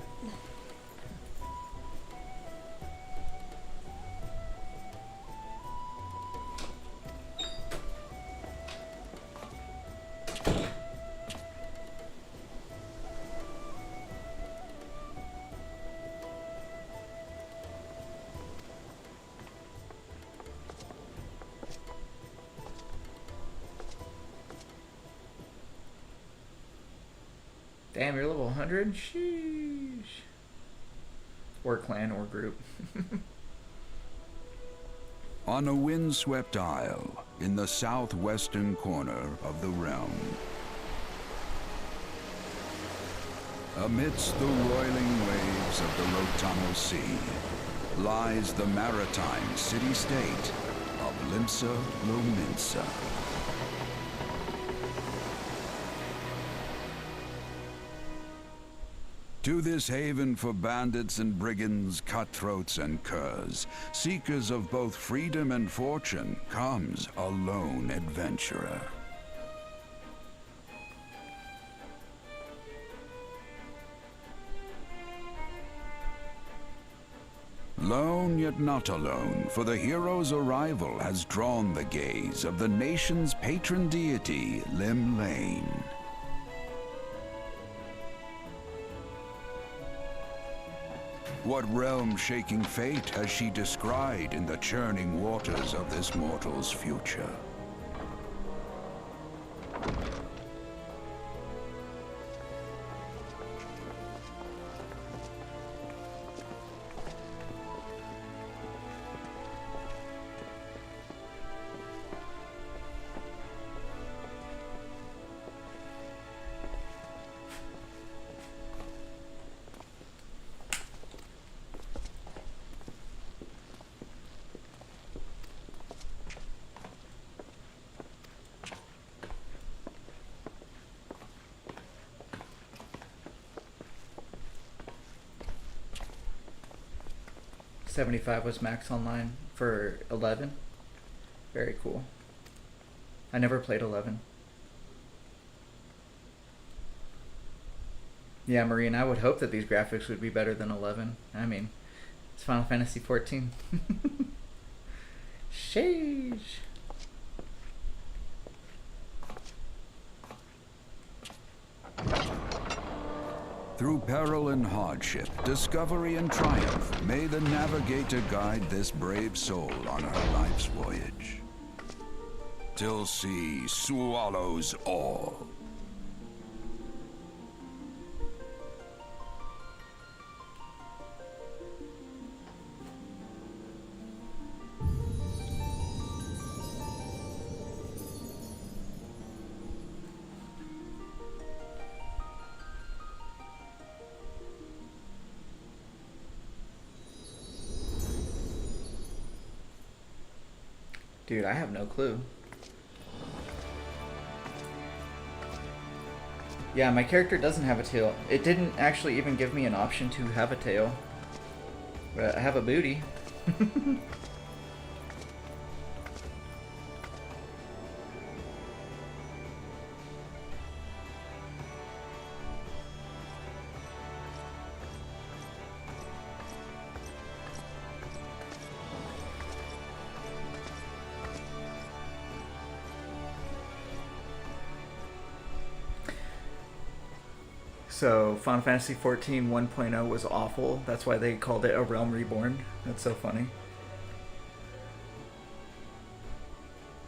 Damn, you're level 100? Sheesh. Or clan or group. On a windswept isle in the southwestern corner of the realm, amidst the roiling waves of the Lotano Sea, lies the maritime city-state of Limsa Lominsa. To this haven for bandits and brigands, cutthroats and curs, seekers of both freedom and fortune, comes a lone adventurer. Lone yet not alone, for the hero's arrival has drawn the gaze of the nation's patron deity, Lim Lane. What realm-shaking fate has she descried in the churning waters of this mortal's future? $75 was max online for 11. Very cool. I never played 11. Yeah, Marine, I would hope that these graphics would be better than 11. I mean, it's Final Fantasy 14. Sheesh. Through peril and hardship, discovery and triumph, may the navigator guide this brave soul on her life's voyage. Till sea swallows all. Dude, I have no clue. Yeah, my character doesn't have a tail. It didn't actually even give me an option to have a tail. But I have a booty. So Final Fantasy XIV 1.0 was awful. That's why they called it A Realm Reborn. That's so funny.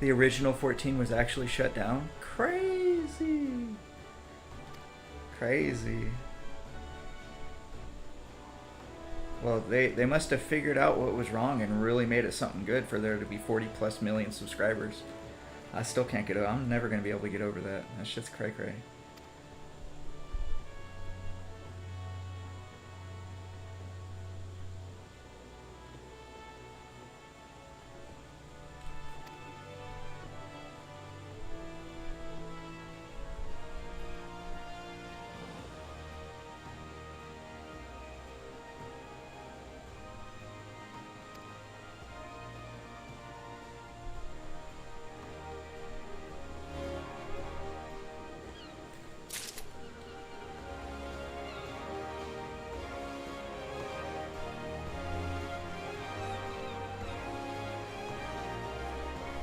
The original 14 was actually shut down. Crazy. Crazy. Well, they must have figured out what was wrong and really made it something good for there to be 40+ million subscribers. I still can't get over. I'm never gonna be able to get over that. That shit's cray cray.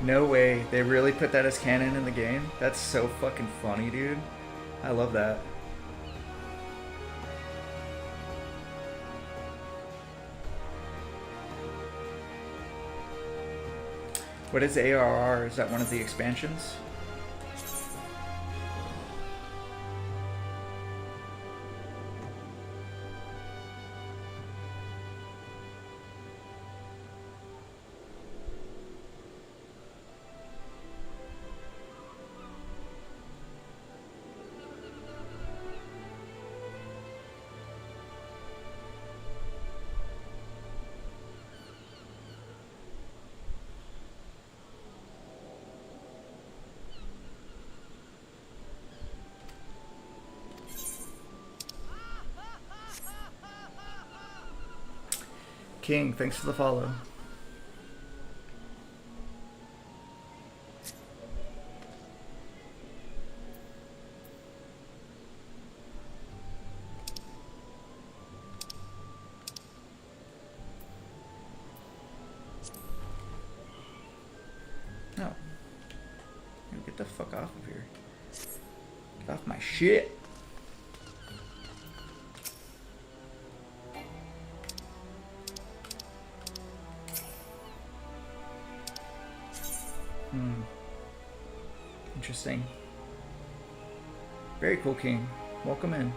No way. They really put that as canon in the game? That's so fucking funny, dude. I love that. What is ARR? Is that one of the expansions? King, thanks for the follow. No. Get the fuck off of here. Get off my shit. Interesting. Very cool, King. Welcome in.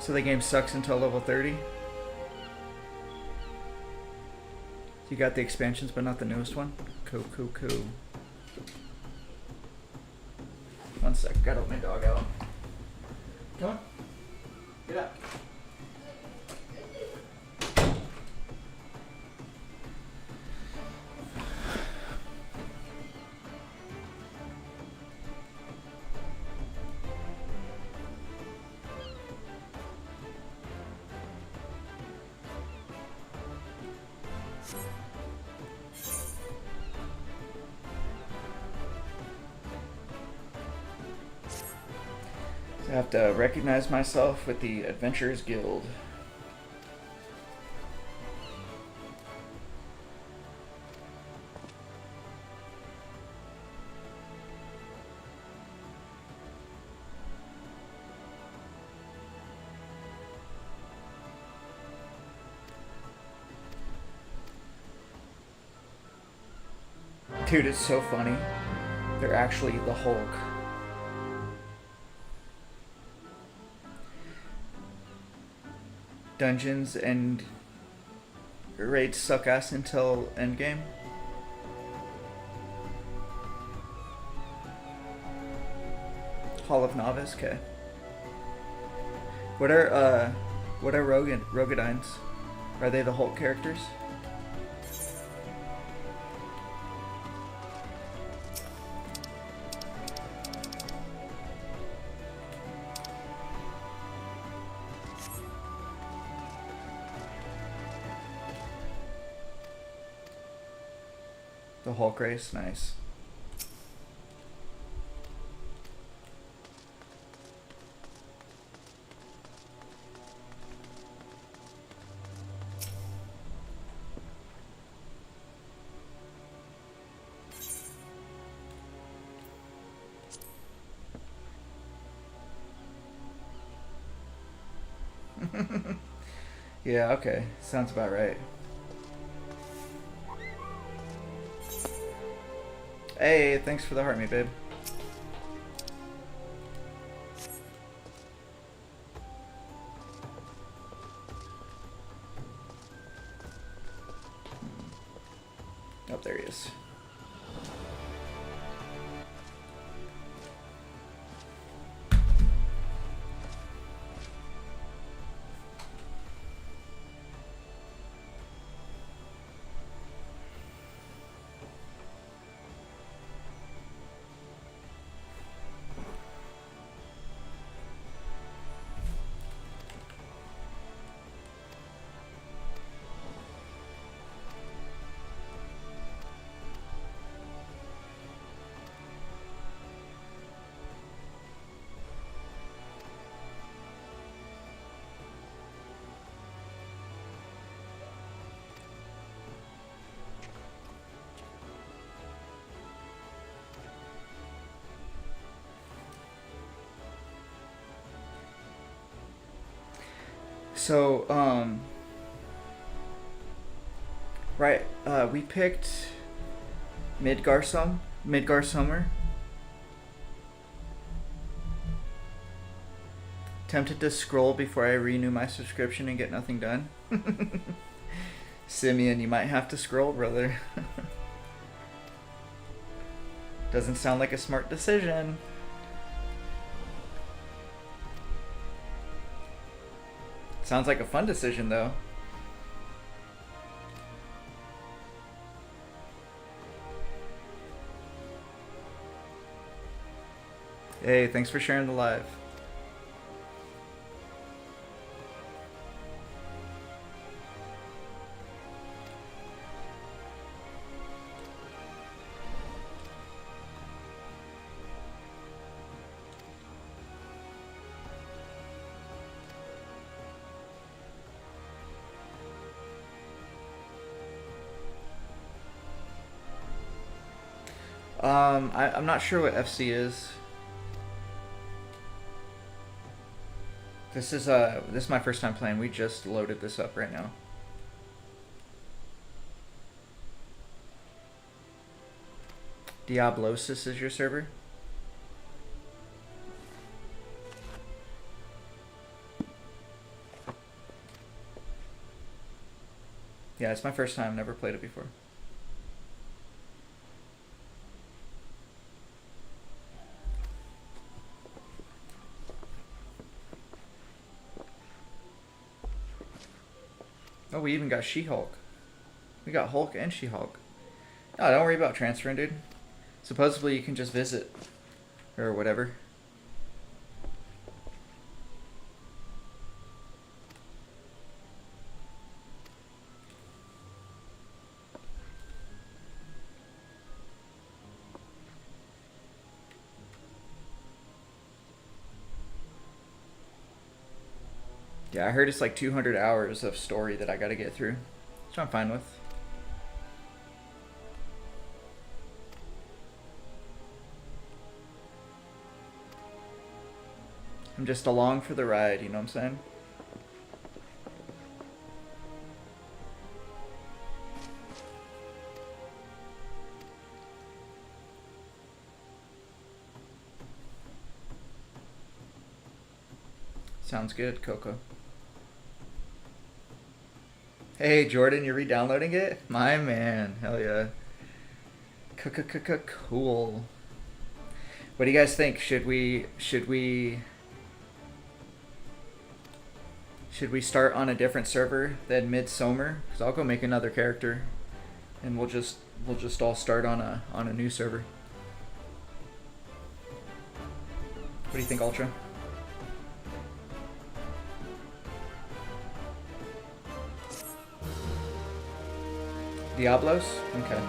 So the game sucks until level 30? You got the expansions, but not the newest one? Cool. One sec, gotta let my dog out. Come on. Get up. I have to recognize myself with the Adventurers Guild. Dude, it's so funny. They're actually the Hulk. Dungeons and raids suck ass until endgame. Hall of Novice, okay. What are Rogadines? Are they the Hulk characters? The Hulk race, nice. Yeah, okay. Sounds about right. Hey, thanks for the heart, me babe. So, right, we picked Midgar Summer. Tempted to scroll before I renew my subscription and get nothing done. Simeon, you might have to scroll, brother. Doesn't sound like a smart decision. Sounds like a fun decision, though. Hey, thanks for sharing the live. I'm not sure what FC is. This is my first time playing. We just loaded this up right now. Diablosis is your server? Yeah, it's my first time. Never played it before. Oh, we even got She-Hulk. We got Hulk and She-Hulk. No, don't worry about transferring, dude. Supposedly you can just visit. Or whatever. Yeah, I heard it's like 200 hours of story that I gotta get through, which I'm fine with. I'm just along for the ride, you know what I'm saying? Sounds good, Coco. Hey, Jordan, you're re-downloading it? My man, hell yeah. Cool. What do you guys think? Should we start on a different server than Midsummer? Cause I'll go make another character, and we'll just all start on a new server. What do you think, Ultra? Diablos? Okay.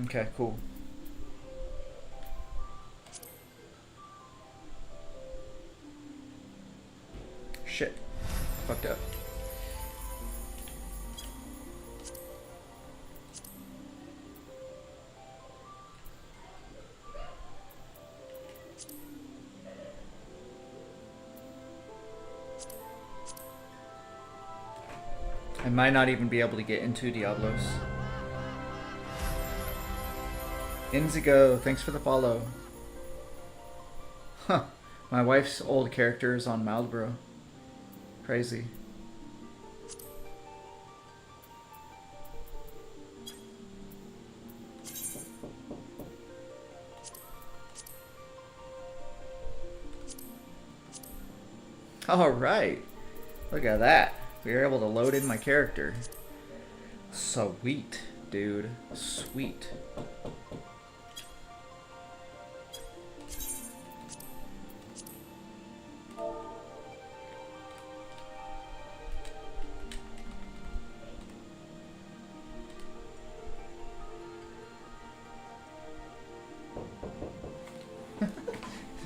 Okay, cool. Shit. Fucked up. I might not even be able to get into Diablos. Inzigo, thanks for the follow. Huh. My wife's old character is on Malboro. Crazy. Alright. Look at that. We were able to load in my character. Sweet, dude. Sweet.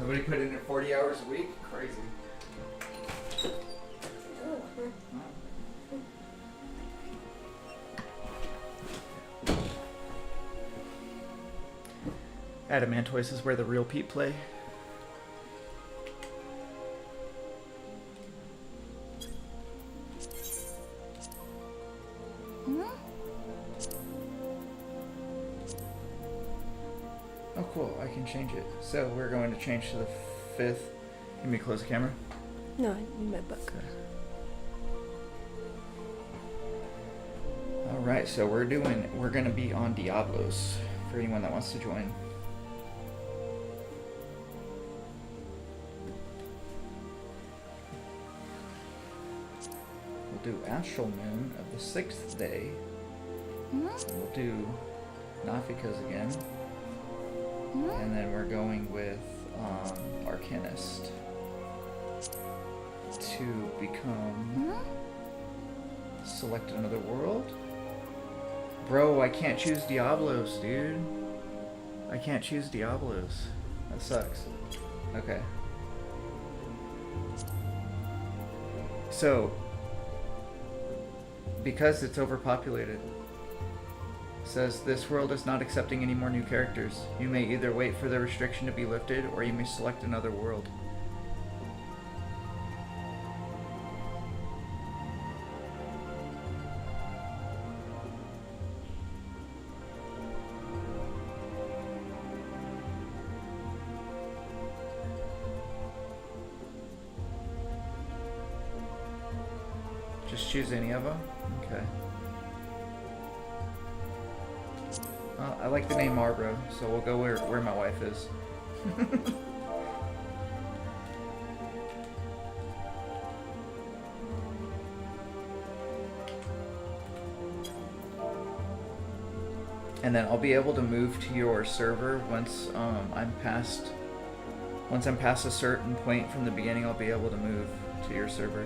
Nobody put in 40 hours a week? Crazy. Adamantoise is where the real Pete play. Oh cool, I can change it. So we're going to change to the 5th. Can we close the camera? No, I need my book. Alright, so we're gonna be on Diablos for anyone that wants to join. We'll do Astral Moon of the 6th day. We'll do Nafika's again. And then we're going with Arcanist to become select another world. Bro, I can't choose Diablos, dude. I can't choose Diablos. That sucks. Okay. So, because it's overpopulated, says this world is not accepting any more new characters. You may either wait for the restriction to be lifted, or you may select another world. Just choose any of them? Okay. I like the name Marbro, so we'll go where my wife is. And then I'll be able to move to your server once I'm past a certain point from the beginning. I'll be able to move to your server,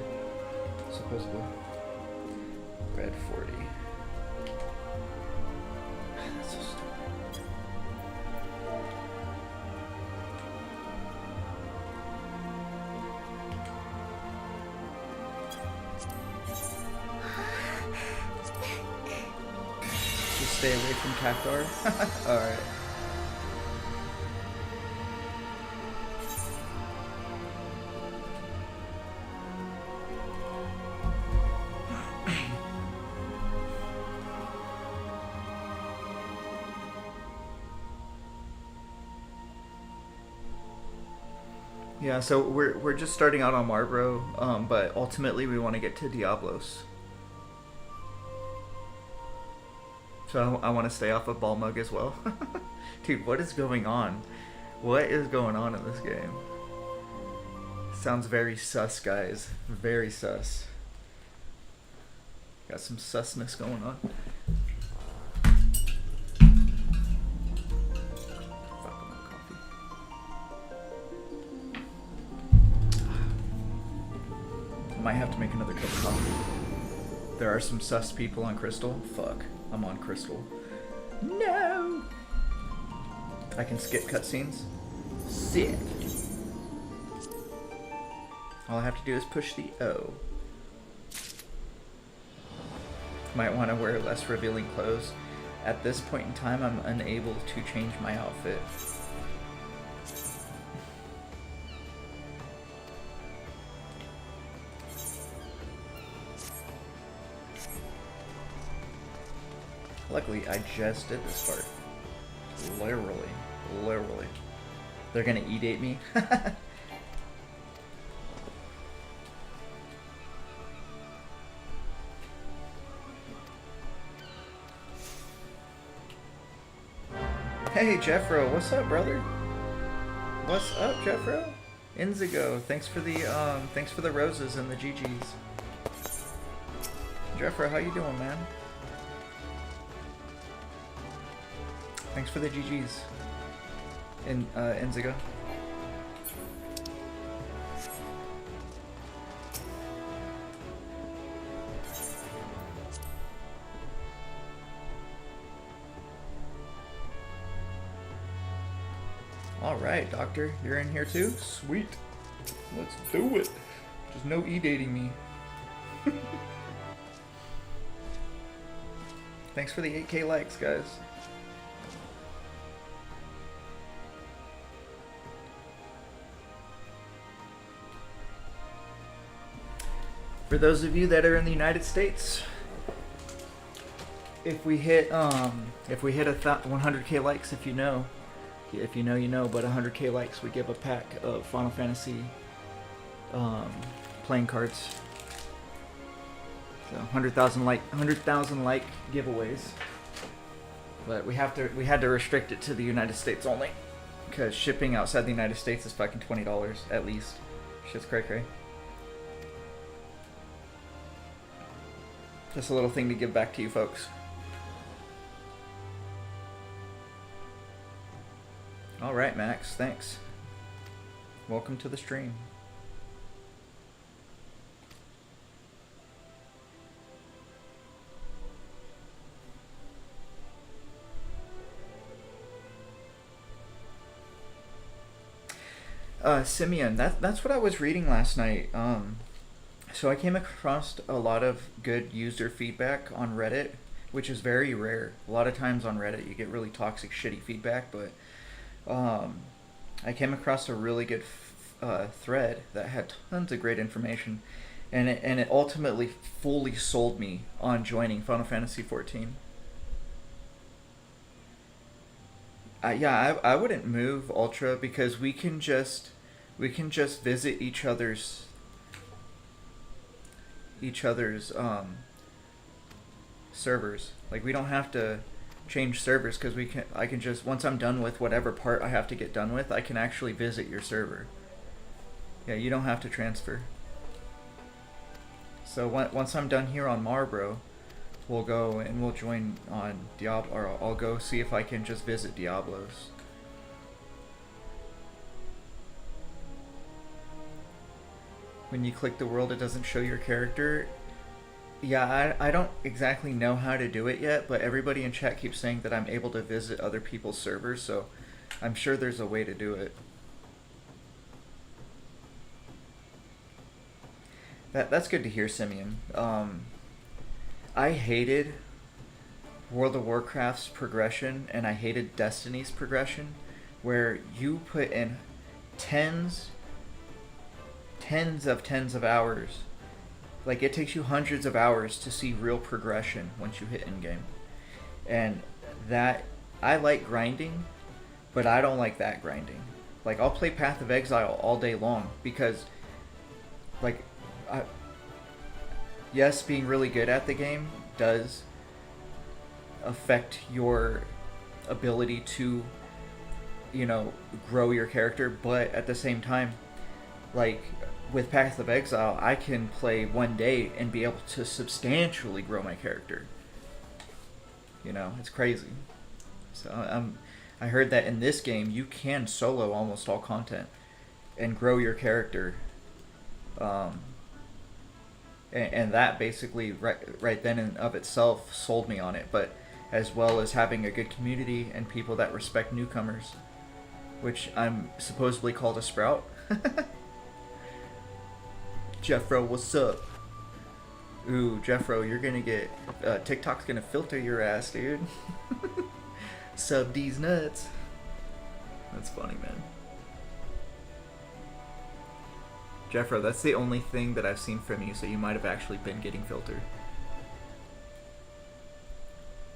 supposedly. Red 40. That's so stupid. Just stay away from Cactar. Alright. Yeah, so we're just starting out on Marbro, but ultimately we want to get to Diablos. So I want to stay off of Balmug as well. Dude, what is going on? What is going on in this game? Sounds very sus, guys. Very sus. Got some susness going on. Might have to make another cup of coffee. There are some sus people on Crystal. Fuck, I'm on Crystal. No! I can skip cutscenes. Sick. All I have to do is push the O. Might want to wear less revealing clothes. At this point in time, I'm unable to change my outfit. Luckily, I just did this part. Literally. They're gonna e-date me? Hey, Jeffro, what's up, brother? What's up, Jeffro? Inzigo, thanks for the roses and the GGs. Jeffro, how you doing, man? Thanks for the GGs. Inzigo. Alright, Doctor, you're in here too? Sweet. Let's do it. Just no e-dating me. Thanks for the 8K likes, guys. For those of you that are in the United States, if we hit 100K likes, if you know, you know, but 100K likes, we give a pack of Final Fantasy playing cards. So 100,000 like giveaways. But we had to restrict it to the United States only, because shipping outside the United States is fucking $20 at least. Shit's cray cray. Just a little thing to give back to you folks. Alright, Max, thanks. Welcome to the stream. Simeon, that's what I was reading last night. So I came across a lot of good user feedback on Reddit, which is very rare. A lot of times on Reddit you get really toxic, shitty feedback, but I came across a really good thread that had tons of great information, and it ultimately fully sold me on joining Final Fantasy XIV. I wouldn't move Ultra, because we can just visit each other's servers. Like, we don't have to change servers, because I can just, once I'm done with whatever part I have to get done with, I can actually visit your server. Yeah, you don't have to transfer. So once I'm done here on Marbro, we'll go and we'll join on Diablo, or I'll go see if I can just visit Diablos. When you click the world, it doesn't show your character. Yeah, I don't exactly know how to do it yet, but everybody in chat keeps saying that I'm able to visit other people's servers, so I'm sure there's a way to do it. That's good to hear, Simeon. I hated World of Warcraft's progression, and I hated Destiny's progression, where you put in tens of hours. Like, it takes you hundreds of hours to see real progression once you hit in-game. And that, I like grinding, but I don't like that grinding. Like, I'll play Path of Exile all day long, because, like, yes, being really good at the game does affect your ability to, you know, grow your character, but at the same time, like, with Path of Exile, I can play one day and be able to substantially grow my character. You know, it's crazy. So I heard that in this game you can solo almost all content and grow your character. And that basically right then and of itself sold me on it, but as well as having a good community and people that respect newcomers, which I'm supposedly called a sprout. Jeffro, what's up? Ooh, Jeffro, you're gonna get... TikTok's gonna filter your ass, dude. Sub D's nuts. That's funny, man. Jeffro, that's the only thing that I've seen from you, so you might have actually been getting filtered.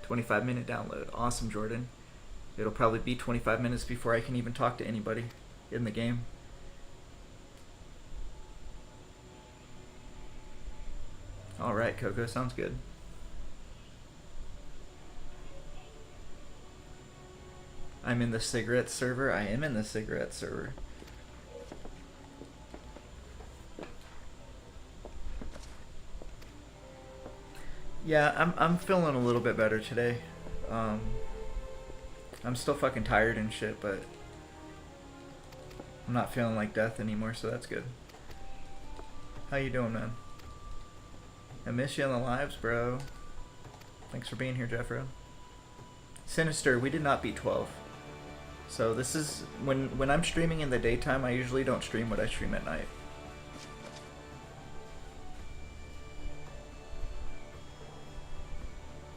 25-minute download. Awesome, Jordan. It'll probably be 25 minutes before I can even talk to anybody in the game. Alright, Coco, sounds good. I'm in the cigarette server. I am in the cigarette server. Yeah, I'm feeling a little bit better today. I'm still fucking tired and shit, but I'm not feeling like death anymore, so that's good. How you doing, man? I miss you on the lives, bro. Thanks for being here, Jeffro. Sinister, we did not beat 12. So this is when I'm streaming in the daytime, I usually don't stream what I stream at night.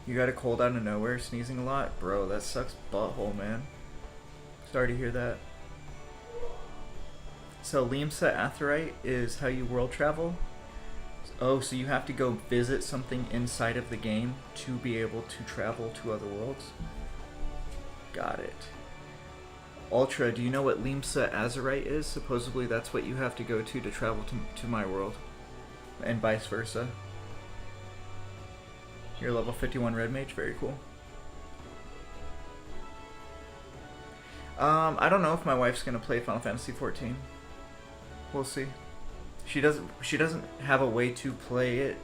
You got a cold out of nowhere, sneezing a lot? Bro, that sucks butthole, man. Sorry to hear that. So Limsa Aetheryte is how you world travel. Oh, so you have to go visit something inside of the game to be able to travel to other worlds? Got it. Ultra, do you know what Limsa Azurite is? Supposedly that's what you have to go to travel to my world. And vice versa. You're level 51 Red Mage, very cool. I don't know if my wife's gonna play Final Fantasy 14. We'll see. She doesn't have a way to play it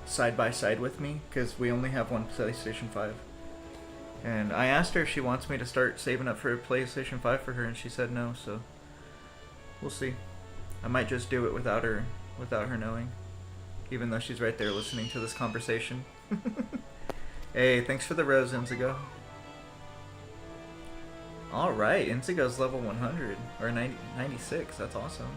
side by side with me because we only have one PlayStation 5. And I asked her if she wants me to start saving up for a PlayStation 5 for her, and she said no. So we'll see. I might just do it without her knowing, even though she's right there listening to this conversation. Hey, thanks for the rose, Inzigo. Alright, Inzigo's level 100, or 96, that's awesome.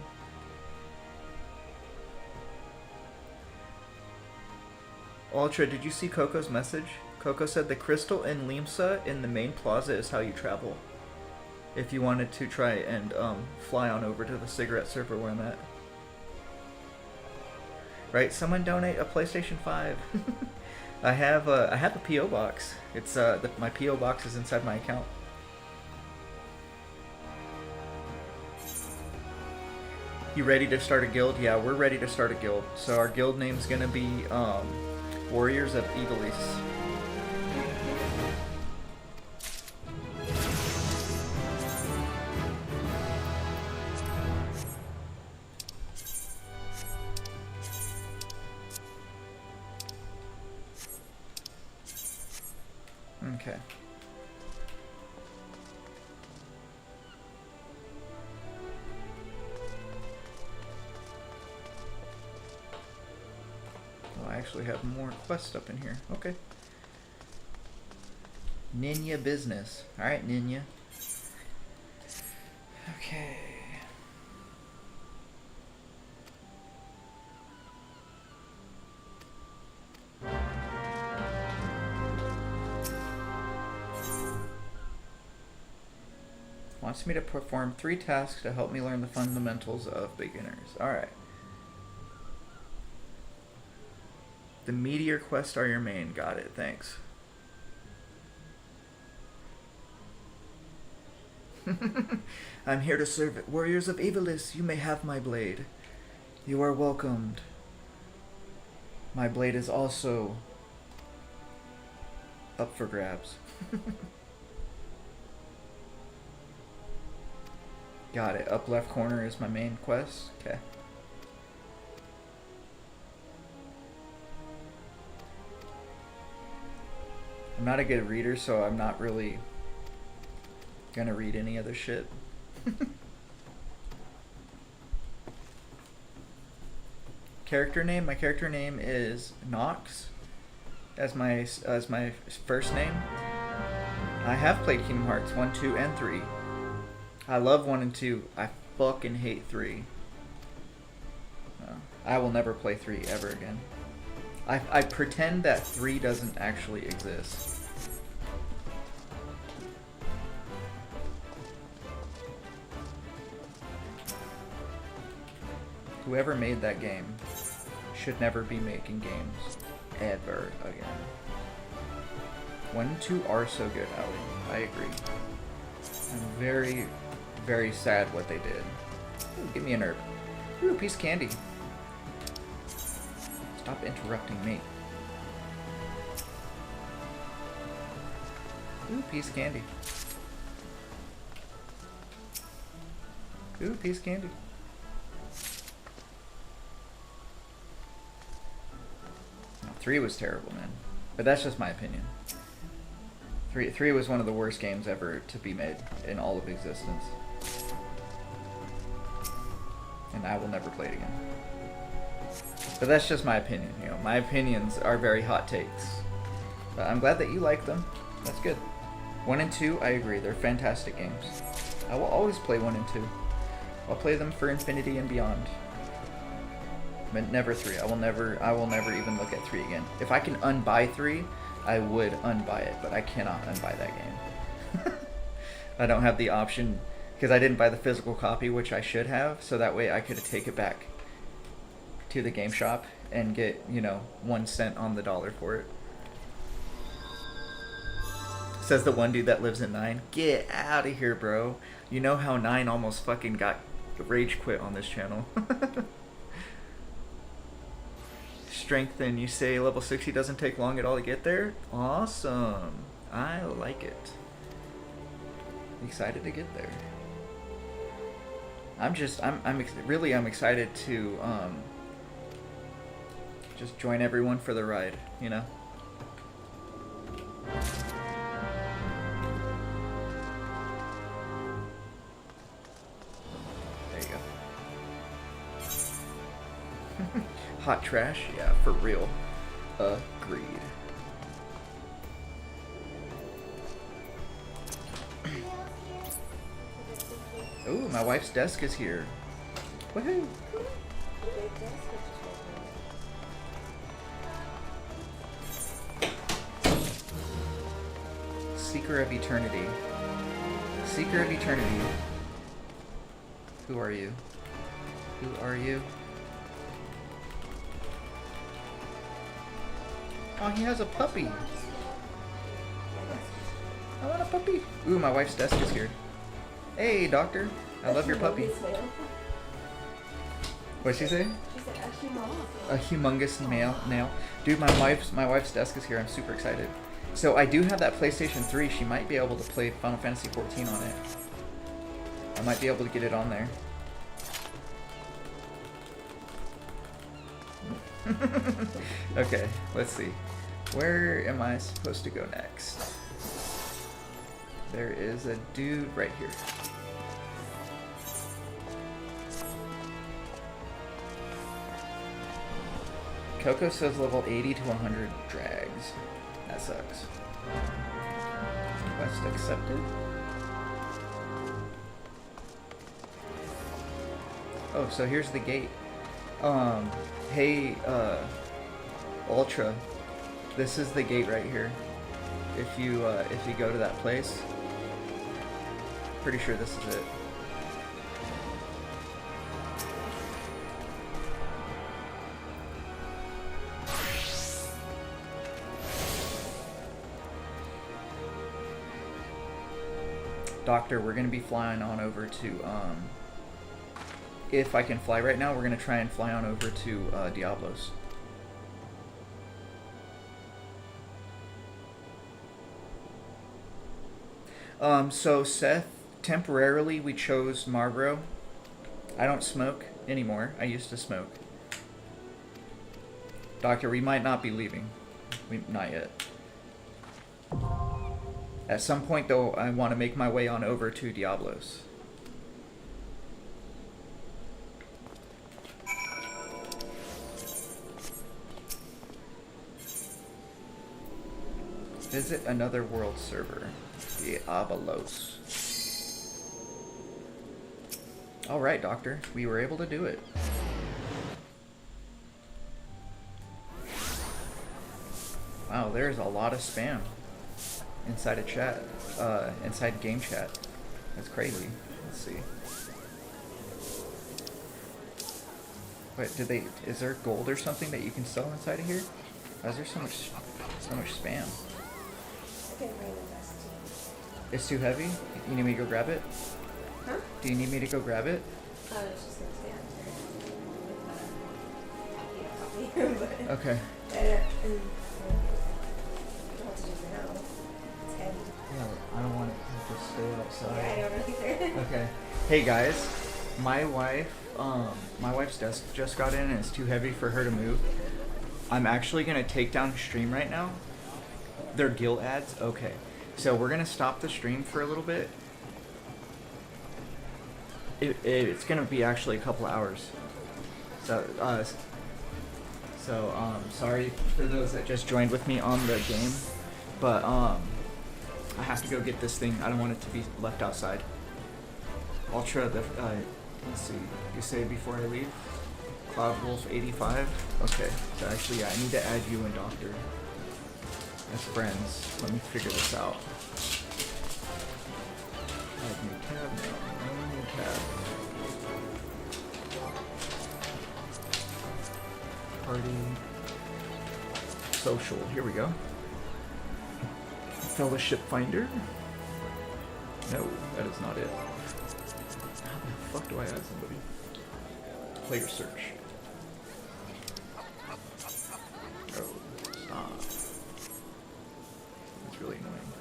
Ultra, did you see Coco's message? Coco said the crystal in Limsa in the main plaza is how you travel. If you wanted to try and fly on over to the cigarette server where I'm at. Right, someone donate a PlayStation 5. I have a PO box. It's my PO box is inside my account. You ready to start a guild? Yeah, we're ready to start a guild. So our guild name's gonna be Warriors of Evilis. Okay. Oh, I actually have more quests up in here. Okay. Ninja business. Alright, Ninja. Okay. Wants me to perform 3 tasks to help me learn the fundamentals of beginners. Alright. The meteor quests are your main. Got it. Thanks. I'm here to serve it. Warriors of Evilis, you may have my blade. You are welcomed. My blade is also up for grabs. Got it. Up left corner is my main quest. Okay. I'm not a good reader, so I'm not really gonna read any other shit. Character name? My character name is Nox as my first name. I have played Kingdom Hearts 1, 2, and 3. I love 1 and 2. I fucking hate 3. I will never play 3 ever again. I pretend that 3 doesn't actually exist. Whoever made that game should never be making games ever again. 1 and 2 are so good, Ali. I agree. I'm very, very sad what they did. Ooh, give me an herb. Ooh, piece of candy. Stop interrupting me. Ooh, piece of candy. Ooh, piece of candy. No, 3 was terrible, man. But that's just my opinion. 3 was one of the worst games ever to be made in all of existence. And I will never play it again. But that's just my opinion, you know. My opinions are very hot takes. But I'm glad that you like them. That's good. 1 and 2, I agree. They're fantastic games. I will always play 1 and 2. I'll play them for infinity and beyond. But never 3. I will never even look at 3 again. If I can unbuy 3, I would unbuy it, but I cannot unbuy that game. I don't have the option because I didn't buy the physical copy, which I should have, so that way I could take it back to the game shop and get, 1 cent on the dollar for it. Says the one dude that lives in 9. Get out of here, bro. You know how 9 almost fucking got rage quit on this channel. Strengthen, you say level 60 doesn't take long at all to get there? Awesome. I like it. Excited to get there. I'm excited to just join everyone for the ride, you know? There you go. Hot trash? Yeah, for real. Agreed. Ooh, my wife's desk is here. Woohoo! Seeker of Eternity. Seeker of Eternity. Who are you? Who are you? Oh, he has a puppy. I want a puppy. Ooh, my wife's desk is here. Hey, doctor. I love your puppy. What'd she say? She said A humongous nail. Dude, my wife's desk is here. I'm super excited. So I do have that PlayStation 3. She might be able to play Final Fantasy 14 on it. I might be able to get it on there. Okay, let's see. Where am I supposed to go next? There is a dude right here. Coco says level 80 to 100 drags. That sucks. Quest accepted. Oh, so here's the gate. Hey, Ultra. This is the gate right here. If you go to that place, pretty sure this is it. Doctor, we're gonna be flying on over to if I can fly right now, we're gonna try and fly on over to Diablos. So Seth, temporarily we chose Marlboro. I don't smoke anymore. I used to smoke. Doctor, we might not be leaving. Not yet. At some point though, I want to make my way on over to Diablos. Visit another world server. Diablos. Alright, Doctor. We were able to do it. Wow, there's a lot of spam inside a chat. Inside game chat. That's crazy. Let's see. Wait, is there gold or something that you can sell inside of here? Why is there so much spam? It's too heavy? You need me to go grab it? Huh? Do you need me to go grab it? I was just gonna stay out there with coffee. Okay. Don't have to do it now. It's heavy. Yeah, I don't want it to just stay outside. Yeah, I don't know either. Okay. Hey guys, my wife's desk just got in and it's too heavy for her to move. I'm actually gonna take down stream right now. They're guild ads? Okay. So we're gonna stop the stream for a little bit. It's gonna be actually a couple hours. So sorry for those that just joined with me on the game, but I have to go get this thing. I don't want it to be left outside. Ultra, let's see. You say before I leave? Cloud Wolf 85? Okay, so actually, yeah, I need to add you and Doctor as friends. Let me figure this out. Add new tab, no new tab. Party. Social, here we go. Fellowship Finder? No, that is not it. How the fuck do I add somebody? Player search. Oh, stop. That's really annoying.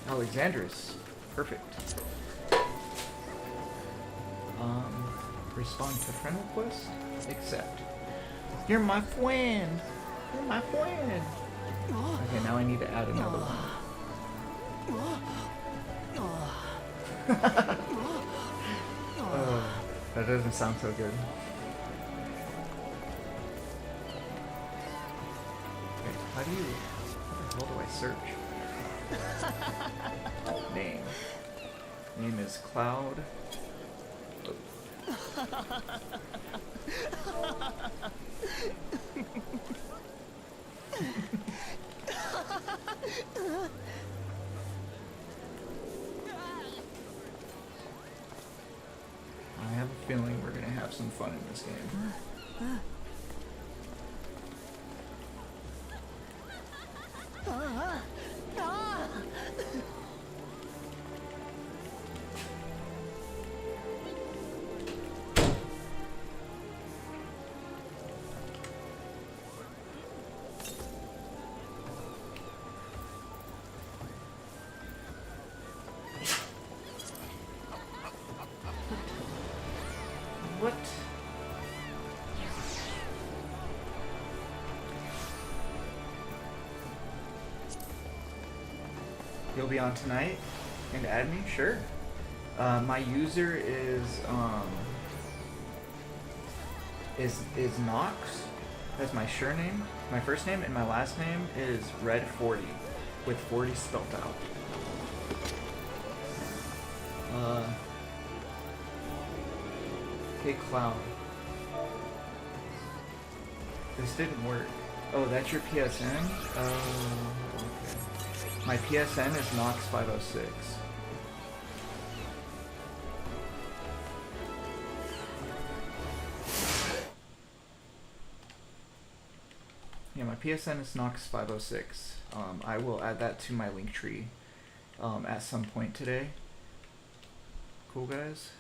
Alexandris. Perfect. Respond to friend request? Accept. You're my friend. You're my friend. Okay, now I need to add another one. Oh, that doesn't sound so good. Wait, how the hell do I search? Name. Name is Cloud. I have a feeling we're gonna have some fun in this game. What? You'll be on tonight and add me? Sure. My user is Nox. That's my surname, my first name, and my last name is Red40 with 40 spelled out. Hey Cloud. This didn't work. Oh, that's your PSN? Oh, okay. My PSN is Nox506. Yeah, my PSN is Nox506. I will add that to my link tree at some point today. Cool, guys?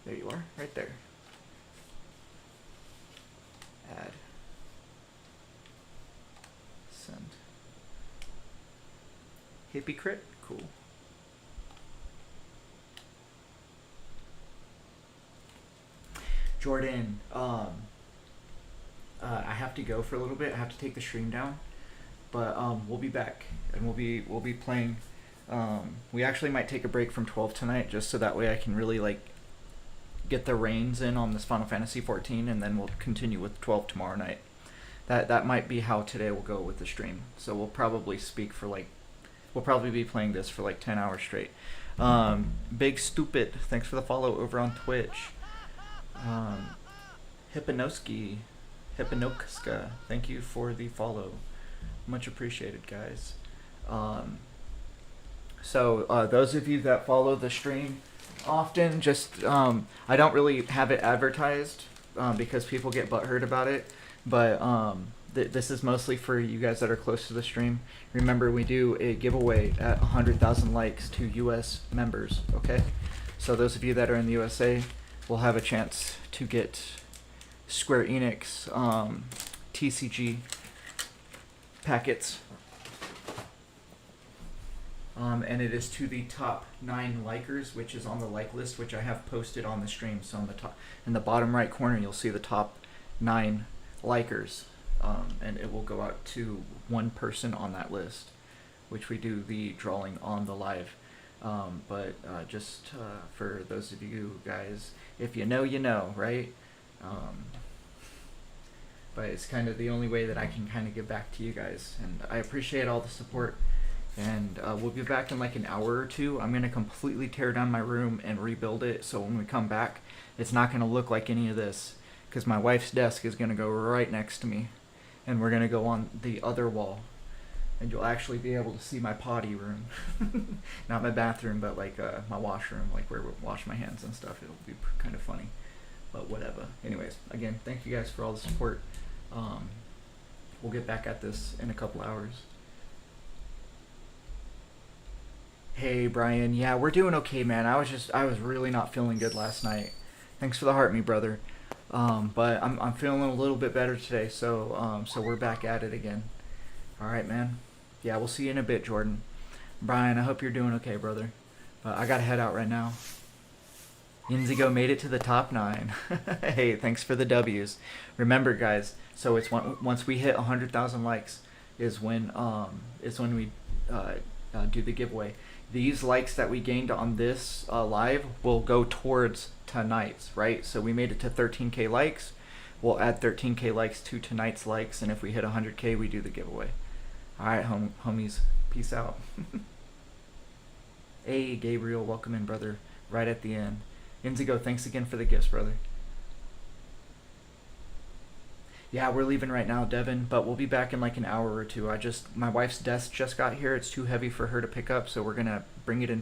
There you are, right there. Add. Send. Hippie crit? Cool. Jordan, I have to go for a little bit. I have to take the stream down, but we'll be back and we'll be playing. We actually might take a break from 12 tonight, just so that way I can really like get the reins in on this Final Fantasy 14, and then we'll continue with 12 tomorrow night. That might be how today will go with the stream. So we'll probably we'll probably be playing this for like 10 hours straight. Big Stupid, thanks for the follow over on Twitch. Hippanoski, thank you for the follow. Much appreciated, guys. So those of you that follow the stream often, just I don't really have it advertised because people get butthurt about it, but this is mostly for you guys that are close to the stream. Remember, we do a giveaway at 100,000 likes to US members, okay? So those of you that are in the USA will have a chance to get Square Enix TCG packets. And it is to the top 9 likers, which is on the like list, which I have posted on the stream. So on the top, in the bottom right corner, you'll see the top 9 likers, and it will go out to one person on that list, which we do the drawing on the live. But just for those of you guys, if you know, you know, right? But it's kind of the only way that I can kind of give back to you guys, and I appreciate all the support. And we'll be back in like an hour or two. I'm gonna completely tear down my room and rebuild it, so when we come back, it's not gonna look like any of this, because my wife's desk is gonna go right next to me, and we're gonna go on the other wall, and you'll actually be able to see my potty room. Not my bathroom, but like my washroom, like where we wash my hands and stuff. It'll be kind of funny, but whatever. Anyways, again, thank you guys for all the support. We'll get back at this in a couple hours. Hey Brian, yeah, we're doing okay, man. I was really not feeling good last night. Thanks for the heart, me brother. But I'm feeling a little bit better today, so we're back at it again. All right, man. Yeah, we'll see you in a bit, Jordan. Brian, I hope you're doing okay, brother. I gotta head out right now. Inzigo made it to the top 9. Hey, thanks for the W's. Remember, guys. So it's once we hit 100,000 likes is when we do the giveaway. These likes that we gained on this live will go towards tonight's, right? So we made it to 13K likes. We'll add 13K likes to tonight's likes, and if we hit 100K, we do the giveaway. All right, homies. Peace out. Hey, Gabriel, welcome in, brother. Right at the end. Inzigo, thanks again for the gifts, brother. Yeah, we're leaving right now, Devin, but we'll be back in like an hour or two. My wife's desk just got here. It's too heavy for her to pick up, so we're gonna bring it in